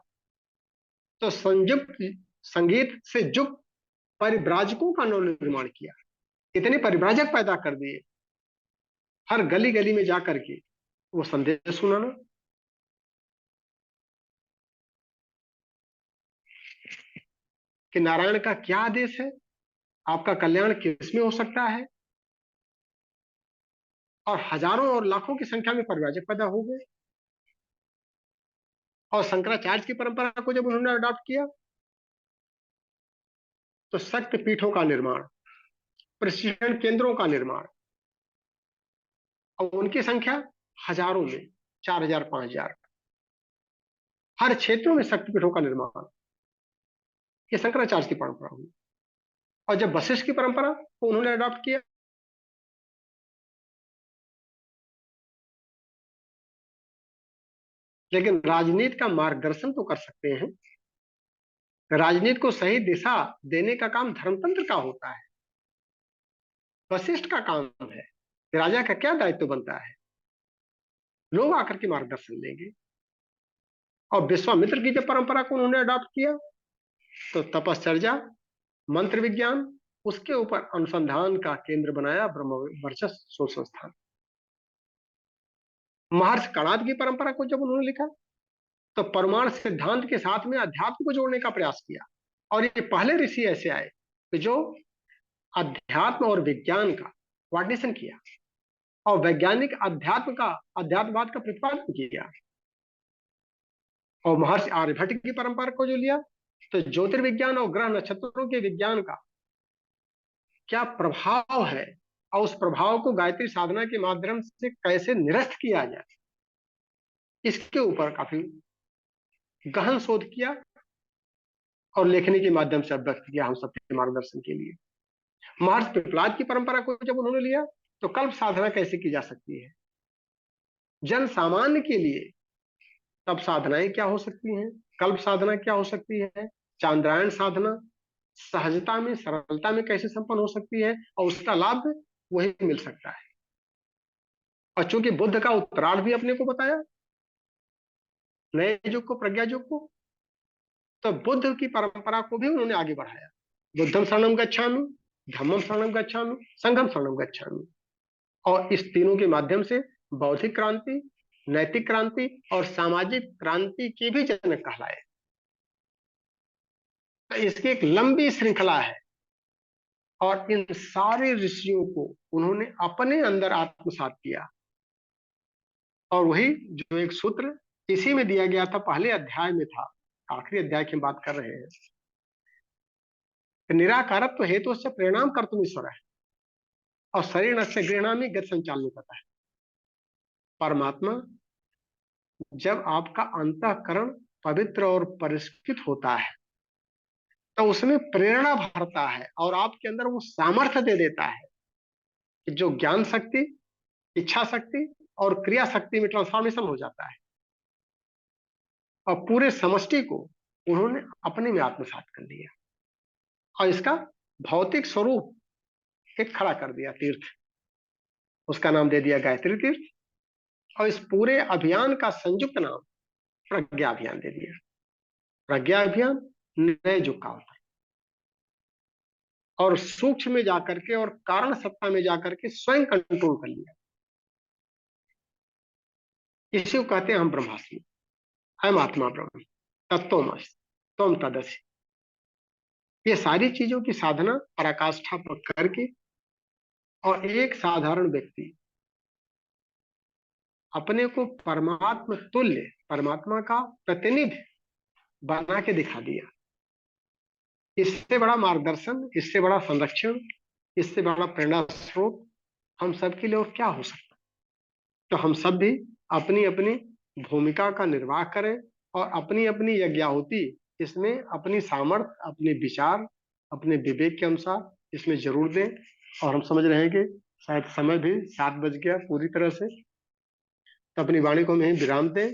तो संयुक्त संगीत से युग परिव्राजकों का निर्माण किया। इतने परिव्राजक पैदा कर दिए, हर गली गली में जाकर के वो संदेश सुनाना। कि नारायण का क्या आदेश है, आपका कल्याण किसमें हो सकता है। और हजारों और लाखों की संख्या में परिव्राजक पैदा हो गए। और शंकराचार्य की परंपरा को जब उन्होंने अडॉप्ट किया, तो शक्ति पीठों का निर्माण, प्रशिक्षण केंद्रों का निर्माण, और उनकी संख्या हजारों में, 4,000, 5,000, हर क्षेत्रों में शक्तिपीठों का निर्माण, ये शंकराचार्य की परंपरा हुई। और जब वशिष्ठ की परंपरा को उन्होंने अडॉप्ट किया, लेकिन राजनीति का मार्गदर्शन तो कर सकते हैं। राजनीति को सही दिशा देने का काम धर्मतंत्र का होता है, वशिष्ठ का काम है। राजा का क्या दायित्व बनता है, लोग आकर के मार्गदर्शन देंगे। और विश्वामित्र की जब परंपरा को उन्होंने अडॉप्ट किया, तो तपश्चर्या, मंत्र विज्ञान, उसके ऊपर अनुसंधान का केंद्र बनाया ब्रह्म वर्चस्व शोध संस्थान। महर्षि कणाद की परंपरा को जब उन्होंने लिखा, तो परमाणु सिद्धांत के साथ में अध्यात्म को जोड़ने का प्रयास किया। और ये पहले ऋषि ऐसे आए कि जो अध्यात्म और विज्ञान का कोऑर्डिनेशन किया, और वैज्ञानिक अध्यात्मवाद का प्रतिपादन किया। और महर्षि आर्यभट्ट की परंपरा को जो लिया, तो ज्योतिर्विज्ञान और ग्रह नक्षत्रों के विज्ञान का क्या प्रभाव है और उस प्रभाव को गायत्री साधना के माध्यम से कैसे निरस्त किया जाए, इसके ऊपर काफी गहन शोध किया और लेखनी के माध्यम से अभ्यक्त किया हम सबके मार्गदर्शन के लिए। महर्षि पिपलाद की परंपरा को जब उन्होंने लिया, तो कल्प साधना कैसे की जा सकती है, जन सामान्य के लिए तब साधनाएं क्या हो सकती हैं, कल्प साधना क्या हो सकती है, चांद्रायण साधना सहजता में सरलता में कैसे संपन्न हो सकती है और उसका लाभ वही मिल सकता है। और चूंकि बुद्ध का उत्तरार्ध भी अपने को बताया, नए युग को, प्रज्ञा युग को, तो बुद्ध की परंपरा को भी उन्होंने आगे बढ़ाया। बुद्धम शरणम गच्छामि, धम्मम शरणम गच्छामि, संघम शरणम गच्छामि। और इस तीनों के माध्यम से बौद्धिक क्रांति, नैतिक क्रांति और सामाजिक क्रांति के भी जनक कहलाए। तो इसकी एक लंबी श्रृंखला है और इन सारे ऋषियों को उन्होंने अपने अंदर आत्मसात किया। और वही जो एक सूत्र इसी में दिया गया था, पहले अध्याय में था, आखिरी अध्याय की बात कर रहे हैं, निराकारत्व हेतु से परिणाम कर्तुम ईश्वर है और शरीर से गृहणामी गति संचालन करता है। परमात्मा जब आपका अंतःकरण पवित्र और परिष्कृत होता है, तो उसमें प्रेरणा भरता है और आपके अंदर वो सामर्थ्य दे देता है कि जो ज्ञान शक्ति, इच्छा शक्ति और क्रिया शक्ति में ट्रांसफॉर्मेशन हो जाता है और पूरे समष्टि को उन्होंने अपने में आत्मसात कर लिया और इसका भौतिक स्वरूप एक खड़ा कर दिया, तीर्थ, उसका नाम दे दिया गायत्री तीर्थ। और इस पूरे अभियान का संयुक्त नाम प्रज्ञा अभियान दे दिया। प्रज्ञा अभियान नए युग का होता है और सूक्ष्म में जाकर के और कारण सत्ता में जाकर के स्वयं कंट्रोल कर लिया। इसी को कहते हैं हम ब्रह्मास्मि, हम आत्मा ब्रह्म, तत्वमसि त्वं तदसि। ये सारी चीजों की साधना पराकाष्ठा पर करके और एक साधारण व्यक्ति अपने को परमात्मा तुल्य, परमात्मा का प्रतिनिधि बना के दिखा दिया। इससे बड़ा मार्गदर्शन, इससे बड़ा संरक्षण, इससे बड़ा प्रेरणा स्रोत हम सबके लिए और क्या हो सकता। तो हम सब भी अपनी अपनी भूमिका का निर्वाह करें और अपनी अपनी यज्ञाहुति इसमें अपनी सामर्थ्य, अपने विचार, अपने विवेक के अनुसार इसमें जरूर दें। और हम समझ रहे हैं कि शायद समय भी 7 बज गया पूरी तरह से, तो अपनी वाणी को यहीं विराम दें।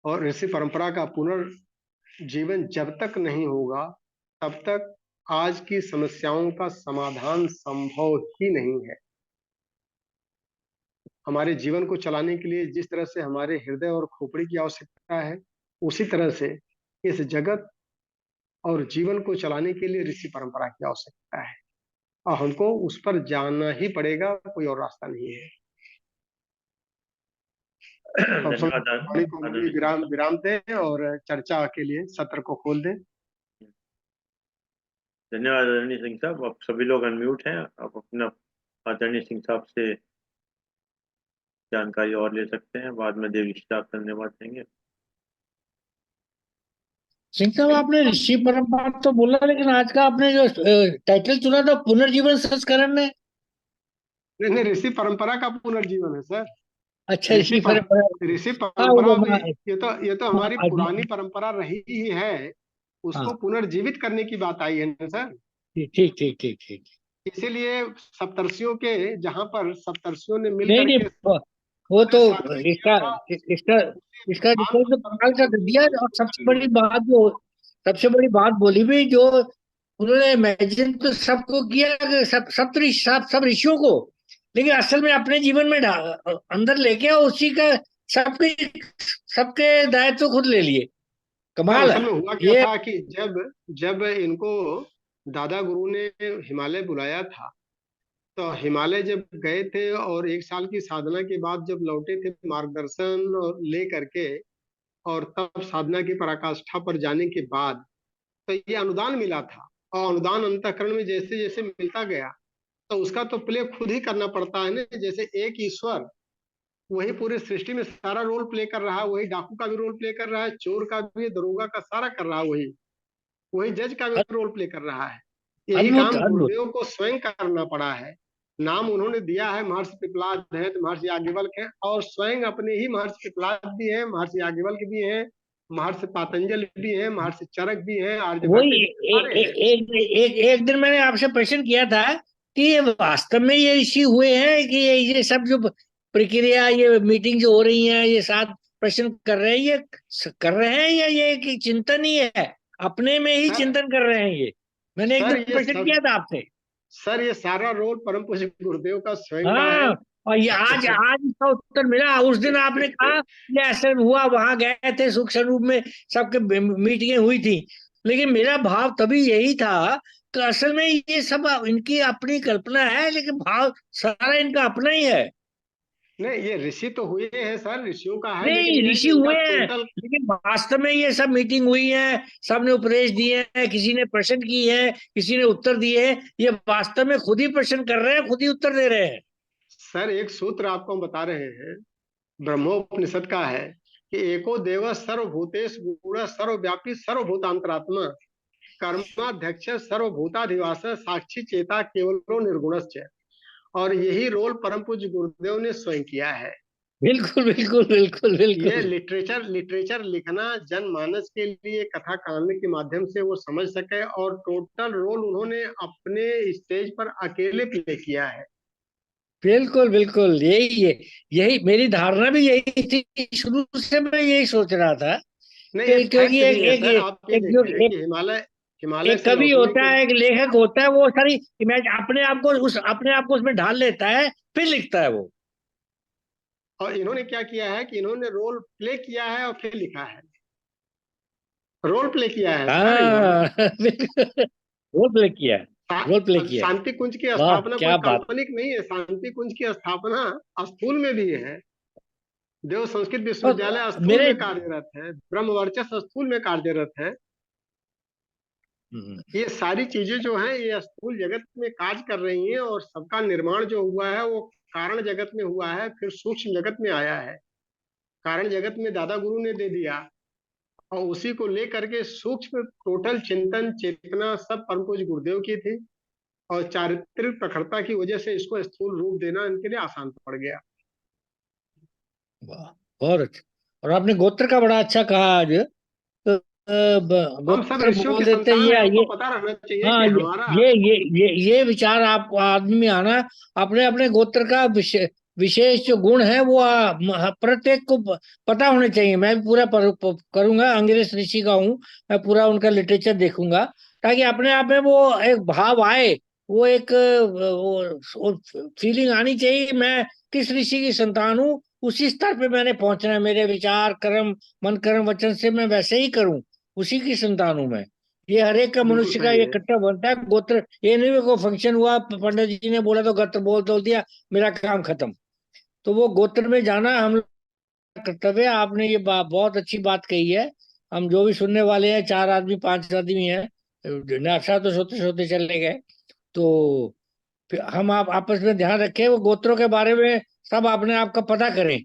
और ऋषि परंपरा का पुनर्जीवन जब तक नहीं होगा, तब तक आज की समस्याओं का समाधान संभव ही नहीं है। हमारे जीवन को चलाने के लिए जिस तरह से हमारे हृदय और खोपड़ी की आवश्यकता है, उसी तरह से इस जगत और जीवन को चलाने के लिए ऋषि परंपरा की आवश्यकता है और हमको उस पर जाना ही पड़ेगा, कोई और रास्ता नहीं है। तो धन्यवाद वाणी को आदरणीय। विराम विराम दें और चर्चा के लिए सत्र को खोल दें। धन्यवाद आदरणीय सिंह साहब। आप सभी लोग अनम्यूट हैं, आप अपना आदरणीय सिंह साहब से जानकारी और ले सकते हैं। बाद में देवी साहब धन्यवाद देंगे। सिंह साहब, आपने ऋषि परंपरा तो बोला, लेकिन आज का आपने जो टाइटल चुना था पुनर्जीवन संस्करण ने। नहीं नहीं, ऋषि परंपरा का पुनर्जीवन है सर। अच्छा, ऋषि परंपरा। ऋषि हाँ, वो परंपरा भी हाँ। ये तो हमारी पुरानी परंपरा रही ही है, उसको हाँ, पुनर्जीवित करने की बात आई है ना सर। ठीक ठीक ठीक ठीक ठीक। इसीलिए सप्तर्षियों के, जहां पर सप्तर्षियों ने मिल नहीं नहीं, करके वो तो साधन किया इसका था, इसका इसका आम रिपोर्ट तो कमाल का कर दिया। और परंपरा सबसे बड़ी बात बोली भी जो उन्होंने इमेजिन तो सबको किया कि सब ऋषियों को, लेकिन असल में अपने जीवन में अंदर लेके और उसी का सबके सबके दायित्व खुद ले लिए। सर, कमाल असल है में हुआ क्या ये। था कि जब जब इनको दादा गुरु ने हिमालय बुलाया था, तो हिमालय जब गए थे और 1 साल की साधना के बाद जब लौटे थे मार्गदर्शन और ले करके, और तब साधना की पराकाष्ठा पर जाने के बाद तो ये अनुदान मिला था। और अनुदान अंतःकरण में जैसे जैसे मिलता गया, तो उसका तो प्ले खुद ही करना पड़ता है ना। जैसे एक ईश्वर वही पूरी सृष्टि में सारा रोल प्ले कर रहा है, वही डाकू का भी रोल प्ले कर रहा है, चोर का भी, दरोगा का, सारा कर रहा है वही, वही जज का भी रोल प्ले कर रहा है। यही अद्भुत काम अद्भुत। गुरुदेव को स्वयं करना पड़ा है। नाम उन्होंने दिया है महर्षि पिपलाद है, तो महर्षि याज्ञवल्क है, और स्वयं अपने ही महर्षि पिपलाद भी है, महर्षि याज्ञवल्क भी है, महर्षि पातंजलि भी है, महर्षि चरक भी है, आर्यभट्ट वही भी, सारे हैं। एक दिन मैंने आपसे प्रश्न किया था कि ये वास्तव में ये ऋषि हुए हैं कि ये सब जो प्रक्रिया, ये मीटिंग जो हो रही है, ये सात प्रश्न कर रहे हैं, ये कर रहे हैं या ये कि चिंतन ही है, अपने में ही सर चिंतन कर रहे हैं ये? मैंने एक सर दिन ये प्रश्न सब किया था आपसे। सर ये सारा रोल परम पूज्य गुरुदेव का स्वयं का है। हाँ, और ये आज आज इसका उत्तर मिला। उस दिन आपने कहा ये ऐसा हुआ, वहां गए थे सुख स्वरूप में, सबके मीटिंगें हुई थी, लेकिन मेरा भाव तभी यही था कि असल में ये सब इनकी अपनी कल्पना है, लेकिन भाव सारा इनका अपना ही है। नहीं, ये ऋषि तो हुए हैं सर, ऋषियों का है, लेकिन नहीं, यह है ऋषि कि इनका हुए हैं, टोटल। लेकिन वास्तव में ये सब मीटिंग हुई है, सबने उपदेश दिए हैं, किसी ने प्रश्न किए हैं, किसी ने उत्तर दिए हैं, ये वास्तव में खुद ही प्रश्न कर रहे हैं, खुद ही उत्तर दे रहे हैं। सर एक सूत्र आपको हम बता रहे हैं, ब्रह्मोपनिषद का है कि एको देव सर्वभूतेषु गुण सर्वव्यापी सर्वभूतांतरात्मा कर्माध्यक्ष सर्वभूताधिवास साक्षी चेता केवलो निर्गुणश्च। और यही रोल परम पूज्य गुरुदेव ने स्वयं किया है। बिल्कुल बिल्कुल बिल्कुल ये बिल्कुल। लिटरेचर लिखना जनमानस के लिए, कथा कहानी के माध्यम से वो समझ सके, और टोटल रोल उन्होंने अपने स्टेज पर अकेले प्ले किया है। बिल्कुल बिल्कुल, यही है, यही मेरी धारणा भी यही थी, शुरू से मैं यही सोच रहा था नहीं, ये कि क्योंकि फैक्ट भी है सर। आप ये एक जो देखिए कि हिमालय हिमालय एक से कवि लौटने होता के, है, एक लेखक होता है, वो सारी इमेज अपने आप को उसमें ढाल लेता है, फिर लिखता है वो। और इन्होंने क्या किया है कि इन्होंने रोल प्ले किया है और फिर लिखा है। रोल प्ले किया है सर इन्होंने। हाँ बिल्कुल, रोल प्ले किया है, रोल प्ले किया है। शांति कुंज की वाह स्थापना कोई क्या बात। काल्पनिक नहीं है, शांति कुंज की स्थापना स्थूल में भी है। देव संस्कृत विश्वविद्यालय और स्थूल मेरे में कार्यरत है, ब्रह्म वर्चस्व स्थूल में कार्यरत है। हम्म, ये सारी चीजें जो हैं ये स्थूल जगत में कार्य कर रही हैं, और सबका निर्माण जो हुआ है वो कारण जगत में हुआ है, फिर सूक्ष्म जगत में आया है। कारण जगत में दादा गुरु ने दे दिया, और उसी को लेकर के सूक्ष्म टोटल चिंतन चेतना सब परम पूज्य गुरुदेव की थी, और चारित्रिक प्रखरता की वजह से इसको स्थूल रूप देना इनके लिए आसान पड़ गया। वाह, बहुत अच्छा। और आपने गोत्र का बड़ा अच्छा कहा आज। हम सब गोत्र ऋषियों बोल की देते हैं संतान है, ये। हमको पता रहना चाहिए कि हाँ, हमारा। ये विचार आप आदमी में आना, अपने अपने गोत्र का विशेष जो गुण है वो प्रत्येक को पता होने चाहिए। मैं भी पूरा करूंगा, अंग्रेज ऋषि का हूँ, मैं पूरा उनका लिटरेचर देखूंगा, ताकि अपने आप में वो एक भाव आए, वो एक वो फीलिंग आनी चाहिए कि मैं किस ऋषि की संतान हूँ, उसी स्तर पे मैंने पहुंचना है, मेरे विचार कर्म मन कर्म वचन से मैं वैसे ही करूं, उसी की संतान हूं मैं। ये हर एक का बिल्कुल मनुष्य का सही ये है। कर्तव्य बनता है। गोत्र ये नहीं है कोई फंक्शन हुआ, पंडित जी ने बोला तो गोत्र बोल दिया, मेरा काम खत्म। तो वो गोत्र में जाना हम लोग का कर्तव्य है। आपने ये बहुत अच्छी बात कही है। हम जो भी सुनने वाले हैं, चार आदमी पांच आदमी हैं, नाशा तो सोते सोते चले गए, तो फिर हम आप आपस में ध्यान रखें, वो गोत्रों के बारे में सब अपने आप का पता करें,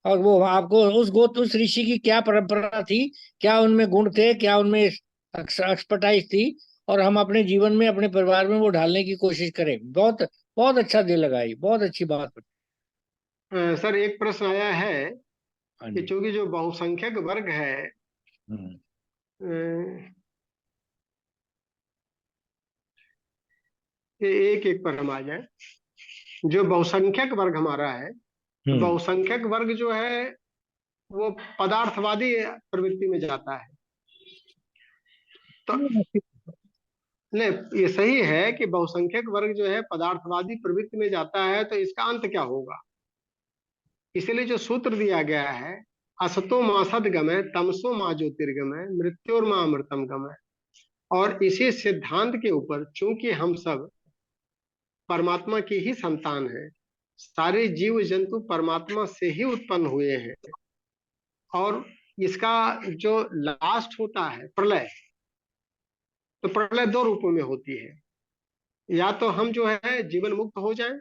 और वो आपको उस गोत्र उस ऋषि की क्या परंपरा थी, क्या उनमें गुण थे, क्या उनमें एक्सपर्टाइज थी, और हम अपने जीवन में अपने परिवार में वो ढालने की कोशिश करें। बहुत बहुत अच्छा दिल लगाई, बहुत अच्छी बात। सर एक प्रश्न आया है हाँ कि जी। चूंकि जो बहुसंख्यक वर्ग है, हम्म अ, ये एक एक पर हम आ जाए। जो बहुसंख्यक वर्ग हमारा है, तो हम्म बहुसंख्यक वर्ग जो है वो पदार्थवादी प्रवृत्ति में जाता है। तो नहीं, ये सही है कि बहुसंख्यक वर्ग जो है पदार्थवादी प्रवृत्ति में जाता है, तो इसका अंत क्या होगा? इसलिए जो सूत्र दिया गया है, असतो मां सदगमय तमसो मां ज्योतिर्गमय मृत्योर मां अमृतम गमय। और इसी सिद्धांत के ऊपर चूंकि हम सब परमात्मा की ही संतान है, सारे जीव जंतु परमात्मा से ही उत्पन्न हुए हैं, और इसका जो लास्ट होता है प्रलय, तो प्रलय दो रूपों में होती है। या तो हम जो है जीवन मुक्त हो जाएं,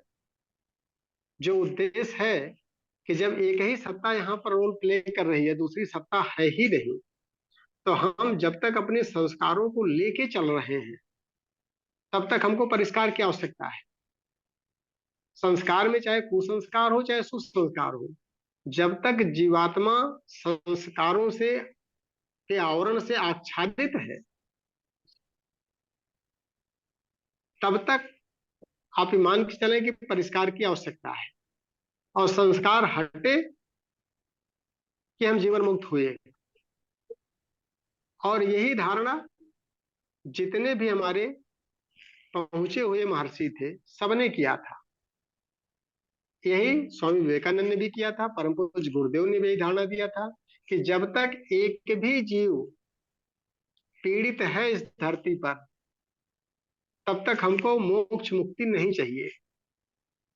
जो उद्देश्य है कि जब एक ही सत्ता यहाँ पर रोल प्ले कर रही है, दूसरी सत्ता है ही नहीं, तो हम जब तक अपने संस्कारों को लेके चल रहे हैं तब तक हमको परिष्कार की आवश्यकता है। संस्कार में चाहे कुसंस्कार हो चाहे सुसंस्कार हो, जब तक जीवात्मा संस्कारों से के आवरण से आच्छादित है तब तक आप ये मान के चलें कि परिष्कार की आवश्यकता है, और संस्कार हटे कि हम जीवन मुक्त हुए। और यही धारणा जितने भी हमारे पहुंचे हुए महर्षि थे सबने किया था। यही स्वामी विवेकानंद ने भी किया था, परम पूज्य गुरुदेव ने भी यही धारणा दिया था कि जब तक एक भी जीव पीड़ित है इस धरती पर तब तक हमको मोक्ष मुक्ति नहीं चाहिए।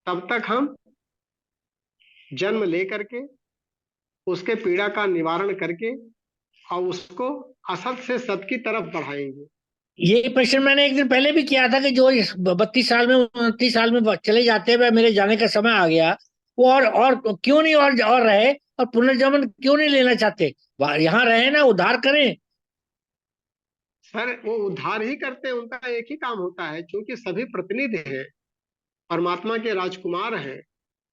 तब तक हम जन्म लेकर के उसके पीड़ा का निवारण करके और उसको असत से सत की तरफ बढ़ाएंगे। ये प्रश्न मैंने एक दिन पहले भी किया था कि जो इस 32 साल में 29 साल में चले जाते हैं, मेरे जाने का समय आ गया, वो और क्यों नहीं और रहे, और पुनर्जन्म क्यों नहीं लेना चाहते, यहाँ रहे ना, उद्धार करें। सर वो उद्धार ही करते हैं, उनका एक ही काम होता है, क्योंकि सभी प्रतिनिधि हैं, परमात्मा के राजकुमार हैं।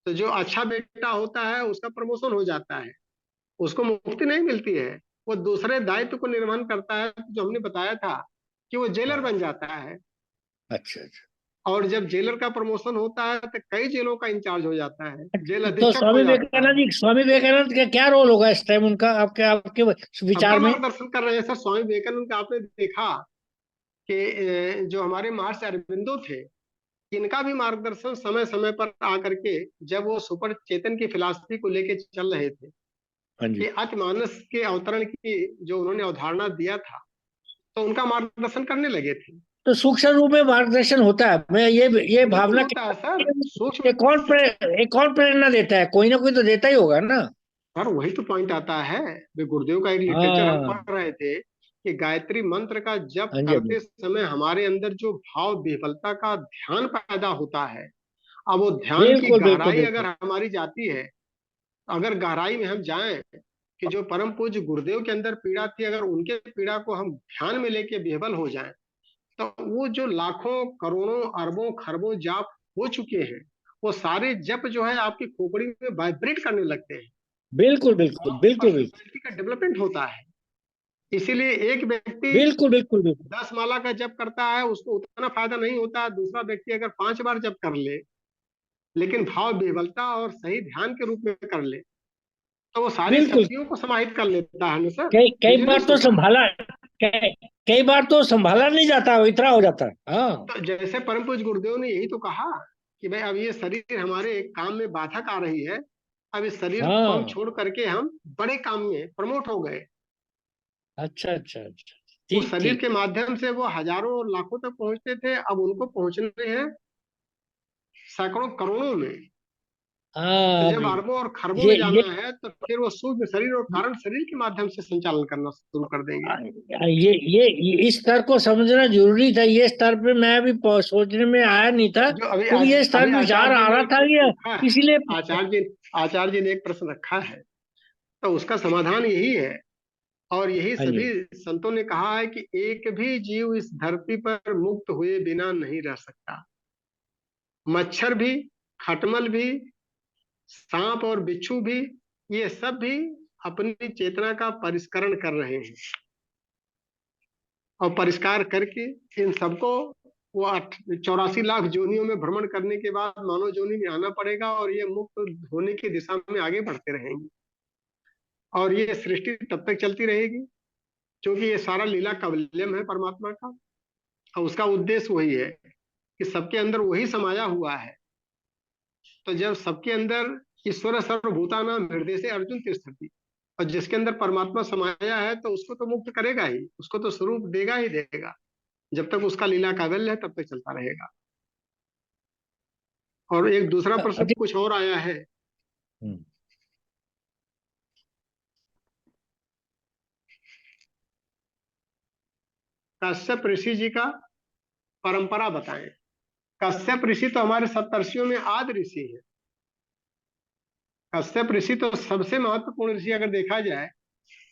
तो जो अच्छा बेटा होता है उसका प्रमोशन हो जाता है, उसको मुक्ति नहीं मिलती है, वो दूसरे दायित्व को निर्वहन करता है, जो हमने बताया था कि वो जेलर बन जाता है। अच्छा अच्छा। और जब जेलर का प्रमोशन होता है तो कई जेलों का इंचार्ज हो जाता है, जेल तो अधीक्षक हो जाता है। स्वामी विवेकानंद का क्या रोल होगा इस टाइम उनका, आपके आपके सबका विचार में? मार्गदर्शन कर रहे हैं सर। स्वामी विवेकानंद का आपने देखा कि जो हमारे महर्षि अरबिंदो थे, इनका भी मार्गदर्शन समय समय पर आकर के, जब वो सुपर चेतन की फिलॉसफी को लेके चल रहे थे, हाँ जी। कि अतिमानस के अवतरण की जो उन्होंने अवधारणा दिया था, तो उनका मार्गदर्शन करने लगे थे। तो सूक्ष्म रूप में मार्गदर्शन होता है, मैं ये बिल्कुल भावना होता है सर, सूक्ष्म। एक कौन प्रेरणा देता है, कोई ना कोई तो देता ही होगा ना। सर वही तो पॉइंट आता है। वे गुरुदेव का एक लिटरेचर हम हाँ पढ़ रहे थे कि गायत्री मंत्र का जप हाँ जी, हाँ करते जी। समय हमारे अंदर जो भाव विह्वलता का ध्यान पैदा होता है, अब वो ध्यान की बिल्कुल बिल्कुल गहराई अगर बिल्कुल। हमारी जाती है, अगर गहराई में हम जाएं कि जो परम पूज्य गुरुदेव के अंदर पीड़ा थी, अगर उनके पीड़ा को हम ध्यान में लेके विह्वल हो जाएं, तो वो जो लाखों करोड़ों अरबों खरबों जाप हो चुके हैं, वो सारे जप जो है आपकी खोपड़ी में वाइब्रेट करने लगते हैं, बिल्कुल बिल्कुल और बिल्कुल बिल्कुल पर्सनैलिटी का डेवलपमेंट होता है। इसीलिए एक व्यक्ति बिल्कुल बिल्कुल बिल्कुल। 10 माला का जप करता है, उसको उतना फायदा नहीं होता। दूसरा व्यक्ति अगर 5 बार जप कर ले, लेकिन भाव विह्वलता और सही ध्यान के रूप में कर ले, तो वो सारी बिल्कुल शक्तियों को समाहित कर लेता है ना सर। कई कई मुझे नहीं बार तो सोचा। संभाला, कई बार तो संभाला नहीं जाता, वो इतना हो जाता है। हाँ तो जैसे परम पूज्य गुरुदेव ने यही तो कहा कि भाई अब ये शरीर हमारे काम में बाधक आ रही है, अब इस शरीर को हम हाँ। छोड़ करके हम बड़े काम में प्रमोट हो गए। अच्छा अच्छा अच्छा। उस ठीक शरीर ठीक। के माध्यम से वो हजारों और लाखों तक पहुंचते थे, अब उनको पहुंचने हैं सैकड़ों करोड़ों में। तो हाँ जब अरबों और खरबों में ये जाना है तो फिर वो सूक्ष्म शरीर और कारण शरीर के माध्यम से संचालन करना शुरू कर देंगे। इस स्तर को समझना जरूरी था, ये स्तर पे मैं भी सोचने में आया नहीं था, जो अभी क्योंकि ये स्तर अभी विचार आचार्य जी आ ने रहा एक था प्रश्न ये, रखा है, इसीलिए। आचार्य जी ने एक प्रश्न रखा है, तो उसका समाधान यही है, और यही हाँ जी। सभी संतों ने कहा है कि एक भी जीव इस धरती पर मुक्त हुए बिना नहीं रह सकता। मच्छर भी, खटमल भी, सांप और बिच्छू भी, ये सब भी अपनी चेतना का परिष्करण कर रहे हैं, और परिष्कार करके इन सबको वो 84 लाख जोनियों में भ्रमण करने के बाद मानव जोनि में आना पड़ेगा, और ये मुक्त होने की दिशा में आगे बढ़ते रहेंगे। और ये सृष्टि तब तक चलती रहेगी, क्योंकि ये सारा लीला कवल्यम है परमात्मा का, और उसका उद्देश्य वही है कि सबके अंदर वही समाया हुआ है। तो जब सबके अंदर ईश्वर सर्वभूतानां हृदय से अर्जुन तिष्ठति, और जिसके अंदर परमात्मा समाया है तो उसको तो मुक्त करेगा ही, उसको तो स्वरूप देगा ही देगा। जब तक उसका लीला काबल्य है तब तक चलता रहेगा। और एक दूसरा प्रश्न अधिक। कुछ और आया है। हम्म। कश्यप ऋषि जी का परंपरा बताएं। कश्यप ऋषि तो हमारे सप्तर्षियों में आदि ऋषि है। कश्यप ऋषि तो सबसे महत्वपूर्ण ऋषि अगर देखा जाए।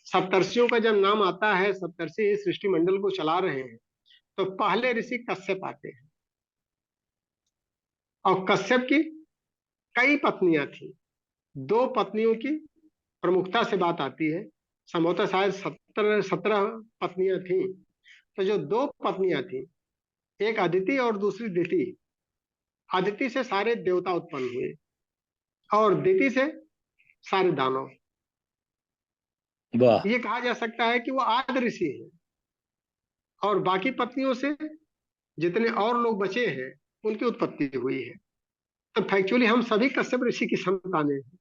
सप्तर्षियों का जब नाम आता है, सप्तर्षि इस सृष्टि मंडल को चला रहे हैं, तो पहले ऋषि कश्यप आते हैं। और कश्यप की कई पत्नियां थी। 2 पत्नियों की प्रमुखता से बात आती है। संभवतः शायद 17 पत्नियां थी। तो जो 2 पत्नियां थी, एक अदिति और दूसरी दिति। अदिति से सारे देवता उत्पन्न हुए और दिति से सारे दानव। वाह। ये कहा जा सकता है कि वो आदि ऋषि है। और बाकी पत्नियों से जितने और लोग बचे हैं, उनकी उत्पत्ति हुई है। तो फैक्चुअली हम सभी कश्यप ऋषि की संतानें हैं।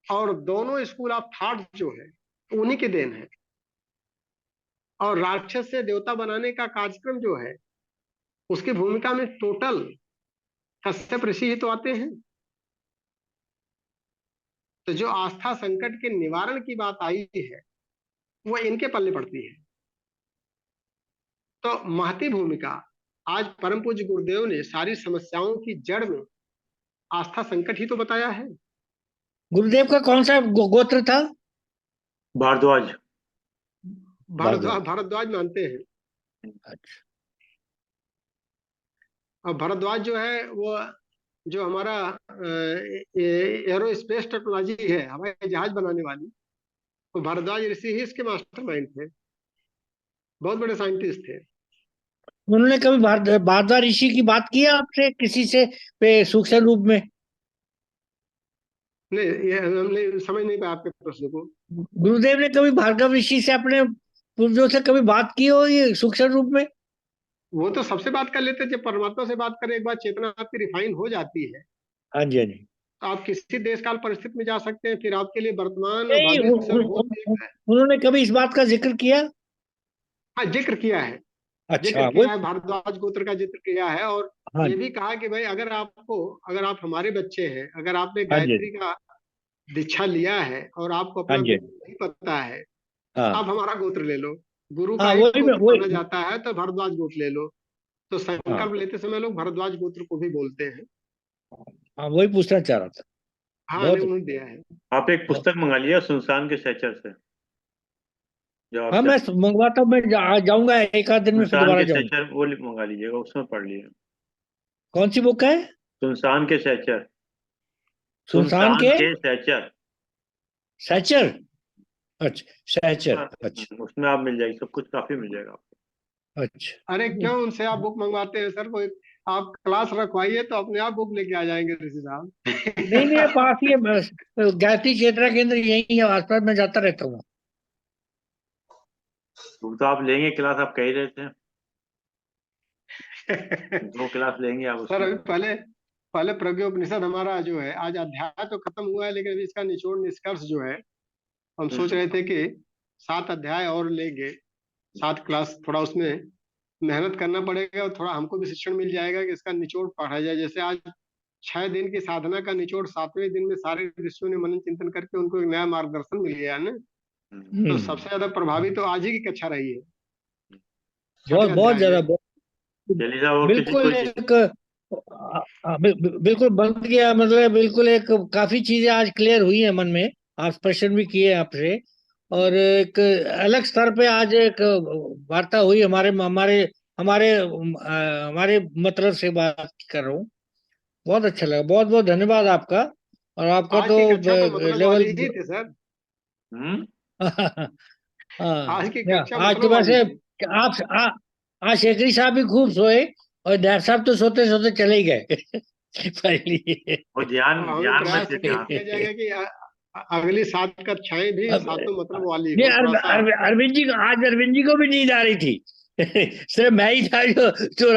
और दोनों स्कूल ऑफ थॉट जो है, उन्हीं के देन है। और राक्षस से देवता बनाने का कार्यक्रम जो है, उसकी भूमिका में टोटल कश्यप ऋषि ही तो आते हैं। तो जो आस्था संकट के निवारण की बात आई है, वो इनके पल्ले पड़ती है। तो महती भूमिका आज परम पूज्य गुरुदेव ने सारी समस्याओं की जड़ में आस्था संकट ही तो बताया है। गुरुदेव का कौन सा गोत्र था? भारद्वाज। भारद्वाज भारद्वाज मानते हैं। अच्छा। और भारद्वाज जो है वो जो हमारा एरोस्पेस टेक्नोलॉजी है, हवाई जहाज बनाने वाली, तो भारद्वाज ऋषि ही इसके मास्टरमाइंड थे। बहुत बड़े साइंटिस्ट थे। उन्होंने कभी भारद्वाज ऋषि की बात की है आपसे किसी से पे सूक्ष्म रूप में? नहीं, ये हमने समझ नहीं पाया आपके प्रश्न को। गुरुदेव ने कभी भार्गव ऋषि से अपने पूर्वजों से कभी बात की हो ये सूक्ष्म रूप में? वो तो सबसे बात कर लेते हैं। जब परमात्मा से बात करें, एक बार चेतना आपकी रिफाइन हो जाती है, हाँ जी, हाँ जी। तो आप किसी देश काल परिस्थिति में जा सकते हैं। फिर आपके लिए वर्तमान और नहीं, भविष्य और भूत एक है। उन्होंने कभी इस बात का जिक्र किया? हाँ, जिक्र किया है। जिक्र अच्छा, वो। किया है, भारद्वाज गोत्र का जिक्र किया है। और हाँ ये जी, भी कहा कि भाई अगर आप हमारे बच्चे हैं, अगर आपने हाँ जी, गायत्री का दीक्षा लिया है और आपको हाँ अपना जी। गोत्र नहीं पता है, हाँ आप हमारा गोत्र ले लो। गुरु का हाँ, ही वही गोत्र माना वही। जाता है, तो भारद्वाज गोत्र ले लो। तो हाँ संकल्प लेते समय लोग भारद्वाज गोत्र को भी बोलते हैं। हाँ, वही पूछना चाह रहा था। हाँ, बहुत नहीं, उन्होंने दिया है। आप एक बहुत। पुस्तक मंगा लीजिए सुनसान के सहचर से, जब आप हाँ, मैं मंगवाता हूँ। मैं जाऊंगा एक आध दिन में, फिर सुनसान दोबारा के जाऊंगा। सहचर वो मंगा लीजिएगा, उसमें पढ़ लीजिए। कौन सी बुक है? सुनसान के सहचर। सुनसान सुनसान के के सहचर। सैचर। अच्छा, सैचर। अच्छा। उसमें आप मिल जाएगी, सब कुछ काफी मिल जाएगा आपको। अच्छा। अरे क्यों उनसे आप बुक मंगवाते हैं सर? वो आप क्लास रखवाइए तो अपने आप बुक लेके आ जाएंगे ऋषि साहब। नहीं नहीं, पास ही है बस। गायत्री चेतना केंद्र यही है आसपास, में जाता रहता हूँ। तो आप लेंगे क्लास, आप कह ही रहे थे। सर 2 क्लास लेंगे आप उसमें। अभी पहले पहले प्रज्ञोपनिषद हमारा जो है, आज अध्याय तो खत्म हुआ है, लेकिन अभी इसका निचोड़ निष्कर्ष जो है, हम सोच हम्म, रहे थे कि 7 अध्याय और लेंगे। 7 क्लास थोड़ा उसमें मेहनत करना पड़ेगा और थोड़ा हमको भी शिक्षण मिल जाएगा कि इसका निचोड़ पढ़ा जाए। जैसे आज 6 दिन की साधना का निचोड़ 7वें दिन में सारे ऋषियों ने मनन चिंतन करके उनको एक नया मार्गदर्शन मिल गया है ना। तो सबसे ज्यादा प्रभावी तो आज ही की कक्षा रही है, छठे बहुत बहुत अध्याय ज्यादा, में। बहुत। चलिए साहब, और किसी बिल्कुल कोई चीज। एक बिल्कुल बन गया, मतलब बिल्कुल एक काफी चीजें आज क्लियर हुई है मन में। आप प्रश्न भी किए आपसे, और एक अलग स्तर पे आज एक वार्ता हुई हमारे हमारे हमारे हमारे मतलब से बात कर रहा हूँ। बहुत अच्छा लगा, बहुत बहुत धन्यवाद आपका। और आपका आज तो की कक्षा तो मतलब लेवल। वाली ही थी सर। हम्म। हाँ। आज की या कक्षा आज तो मतलब वाली वैसे थी। आज शेखरी साहब भी खूब सोए, और डैड साहब तो सोते सोते चले ही गए पहले। और ध्यान अब हमें ध्यान में प्रयास थे, ये ध्यान। किया जाएगा कि अगली 7 कक्षाएं भी अब सातों मतलब वाली नहीं, हो थोड़ा सा। अरविंद जी को, आज अरविंद जी को भी नींद आ रही थी सिर्फ मैं ही था जो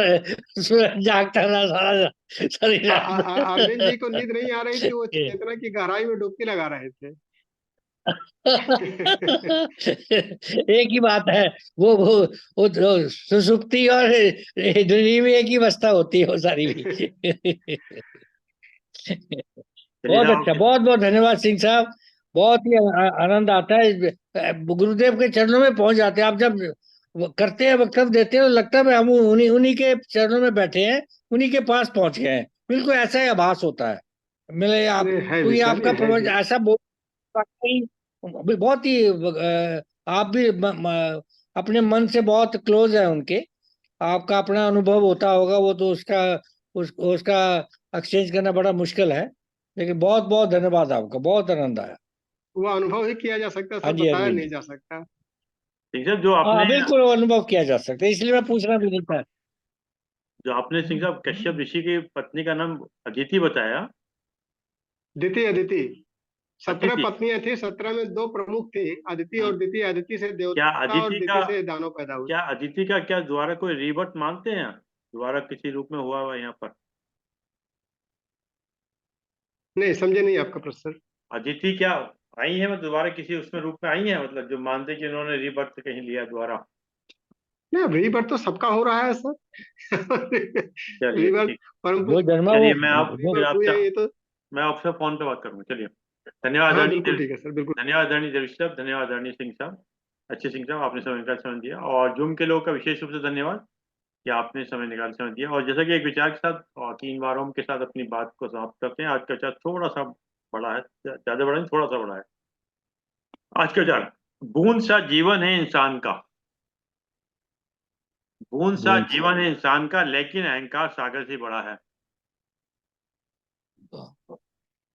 जागता था सारा सारी रात अरविंद जी को नींद नहीं आ रही थी, वो चेतना की गहराई में डुबकी लगा रहे थे। एक ही बात है। वो सुसुप्ति और दुनिया में एक ही अवस्था होती है वो सारी भी चलिए बहुत साहब, अच्छा, बहुत बहुत धन्यवाद सिंह साहब। बहुत ही आनंद आता है। गुरुदेव के चरणों में पहुंच जाते हैं आप जब करते हैं, वक्तव्य देते हैं, तो लगता है हम उन्हीं उन्हीं के चरणों में बैठे हैं, उन्हीं के पास पहुंच गए हैं। बिल्कुल ऐसा ही आभास होता है। मिले आप नहीं, है कोई विचार आपका है प्रवचन जी। ऐसा बोल वाकई बहुत ही आप भी अपने मन से बहुत क्लोज है उनके, आपका अपना अनुभव होता होगा, वो तो उसका एक्सचेंज करना बड़ा मुश्किल है, लेकिन बहुत बहुत धन्यवाद आपका, बहुत आनंद आया। वो अनुभव ही किया जा सकता है, हाँ सब जी बताया अरविंद नहीं जी। जा सकता। सिंह साहब, जो हाँ आपने बिल्कुल, वो अनुभव किया जा सकता है, इसलिए मैं पूछना भी नहीं था। सिंह साहब कश्यप ऋषि की पत्नी का नाम अदिति बताया। अदिति, अदिति 17 अदिति। पत्नियां थी, 17 में 2 प्रमुख थी, अदिति हम्म, और दिति। अदिति से क्या देवता और अदिति का दिति से दानव पैदा हुए। क्या अदिति का क्या दोबारा कोई रीबर्थ मानते हैं? दोबारा किसी रूप में हुआ हुआ यहाँ पर? नहीं, समझे नहीं आपका प्रश्न। अदिति क्या आई है, मतलब दोबारा किसी उसमें रूप में आई है, मतलब जो मानते हैं कि उन्होंने रीबर्थ कहीं लिया दोबारा? नहीं, रीबर्थ तो सबका हो रहा है सर। चलिए रीबर्थ ठीक। परम जो जन्मा वो चलिए मैं आप फिर जो रीबर्थ हुई आपसे है ये तो। मैं आपसे फोन पे बात करूंगा। चलिए, धन्यवाद हाँ आदरणीय बिल्कुल ठीक है सर, बिल्कुल। धन्यवाद आदरणीय दर्शक साहब, धन्यवाद आदरणीय सिंह साहब। अच्छे सिंह साहब, आपने समय निकाल समय दिया, और जूम के लोगों का विशेष रूप से धन्यवाद कि आपने समय निकाल समय दिया। और जैसा कि एक विचार के साथ और 3 वारों के साथ अपनी बात को समाप्त करते हैं। आज का विचार थोड़ा सा बड़ा है, ज्यादा बड़ा नहीं, थोड़ा सा बड़ा है। आज का विचार, बूंद सा जीवन है इंसान का। बूंद सा बूंद जीवन है इंसान का, लेकिन अहंकार सागर से बड़ा है।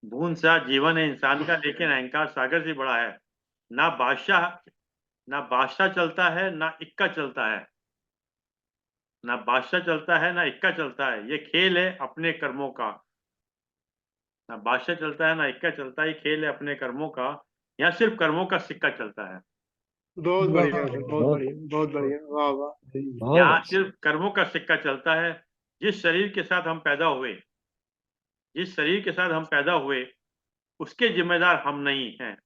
बूंद सा जीवन है इंसान का, लेकिन अहंकार सागर से बड़ा है। ना बादशाह ना बादशाह चलता है, ना इक्का चलता है। ना बादशाह चलता है, ना इक्का चलता है, ये खेल है अपने कर्मों का। ना बादशाह चलता है, ना इक्का चलता है, ये खेल है अपने कर्मों का। यहाँ सिर्फ कर्मों का सिक्का चलता है। बहुत बढ़िया सर, बहुत बहुत बढ़िया, बहुत बढ़िया, वाह वाह। बहुत यहाँ अच्छा। सिर्फ कर्मों का सिक्का चलता है। जिस शरीर के साथ हम पैदा हुए जिस शरीर के साथ हम पैदा हुए उसके जिम्मेदार हम नहीं हैं।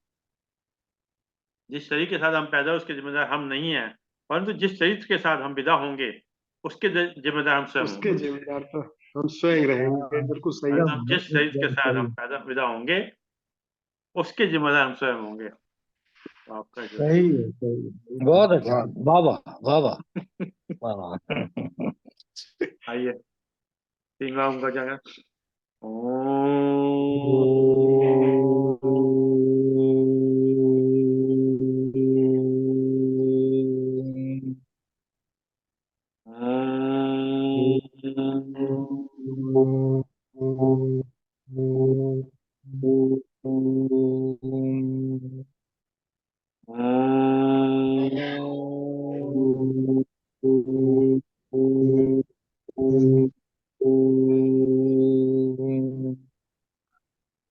जिस शरीर के साथ हम पैदा हुए उसके जिम्मेदार हम नहीं हैं, परंतु जिस शरीर के साथ हम विदा होंगे उसके जिम्मेदार हम स्वयं उसके होंगे। जिम्मेदार तो हम स्वयं रहेंगे, बिल्कुल सही है। परंतु जिस शरीर के साथ हम पैदा विदा होंगे उसके जिम्मेदार हम स्वयं होंगे। तो आपका जो सही है, सही है, बहुत अच्छा, वाह वाह वाह वाह वाह वाह। आइए, 3 बार उनका क्या है? ओम।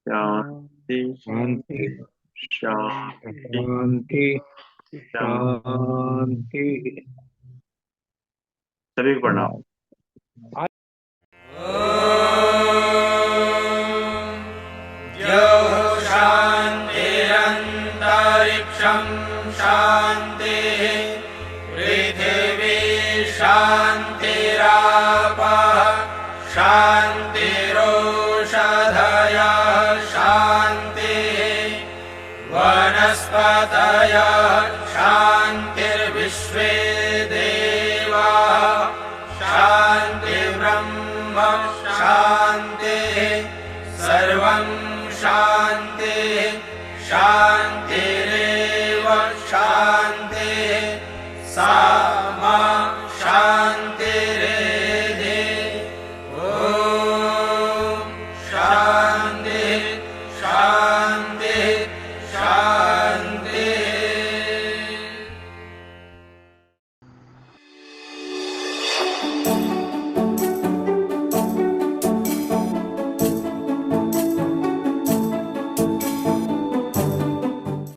शांति शांति शांति शांति शांति। शांति। सभी को प्रणाम। शान्तिरन्तरिक्षं शान्तिः पृथिवी शान्तिरापः शान्तिरोषधयः शान्तिः वनस्पतयः शान्तिर्विश्वे देवाः शान्तिर्ब्रह्म शान्तिः सर्वं शान्तिः शान्तिरेव शान्तिः सा मा शान्तिरेधि। ॐ शान्तिः शान्तिः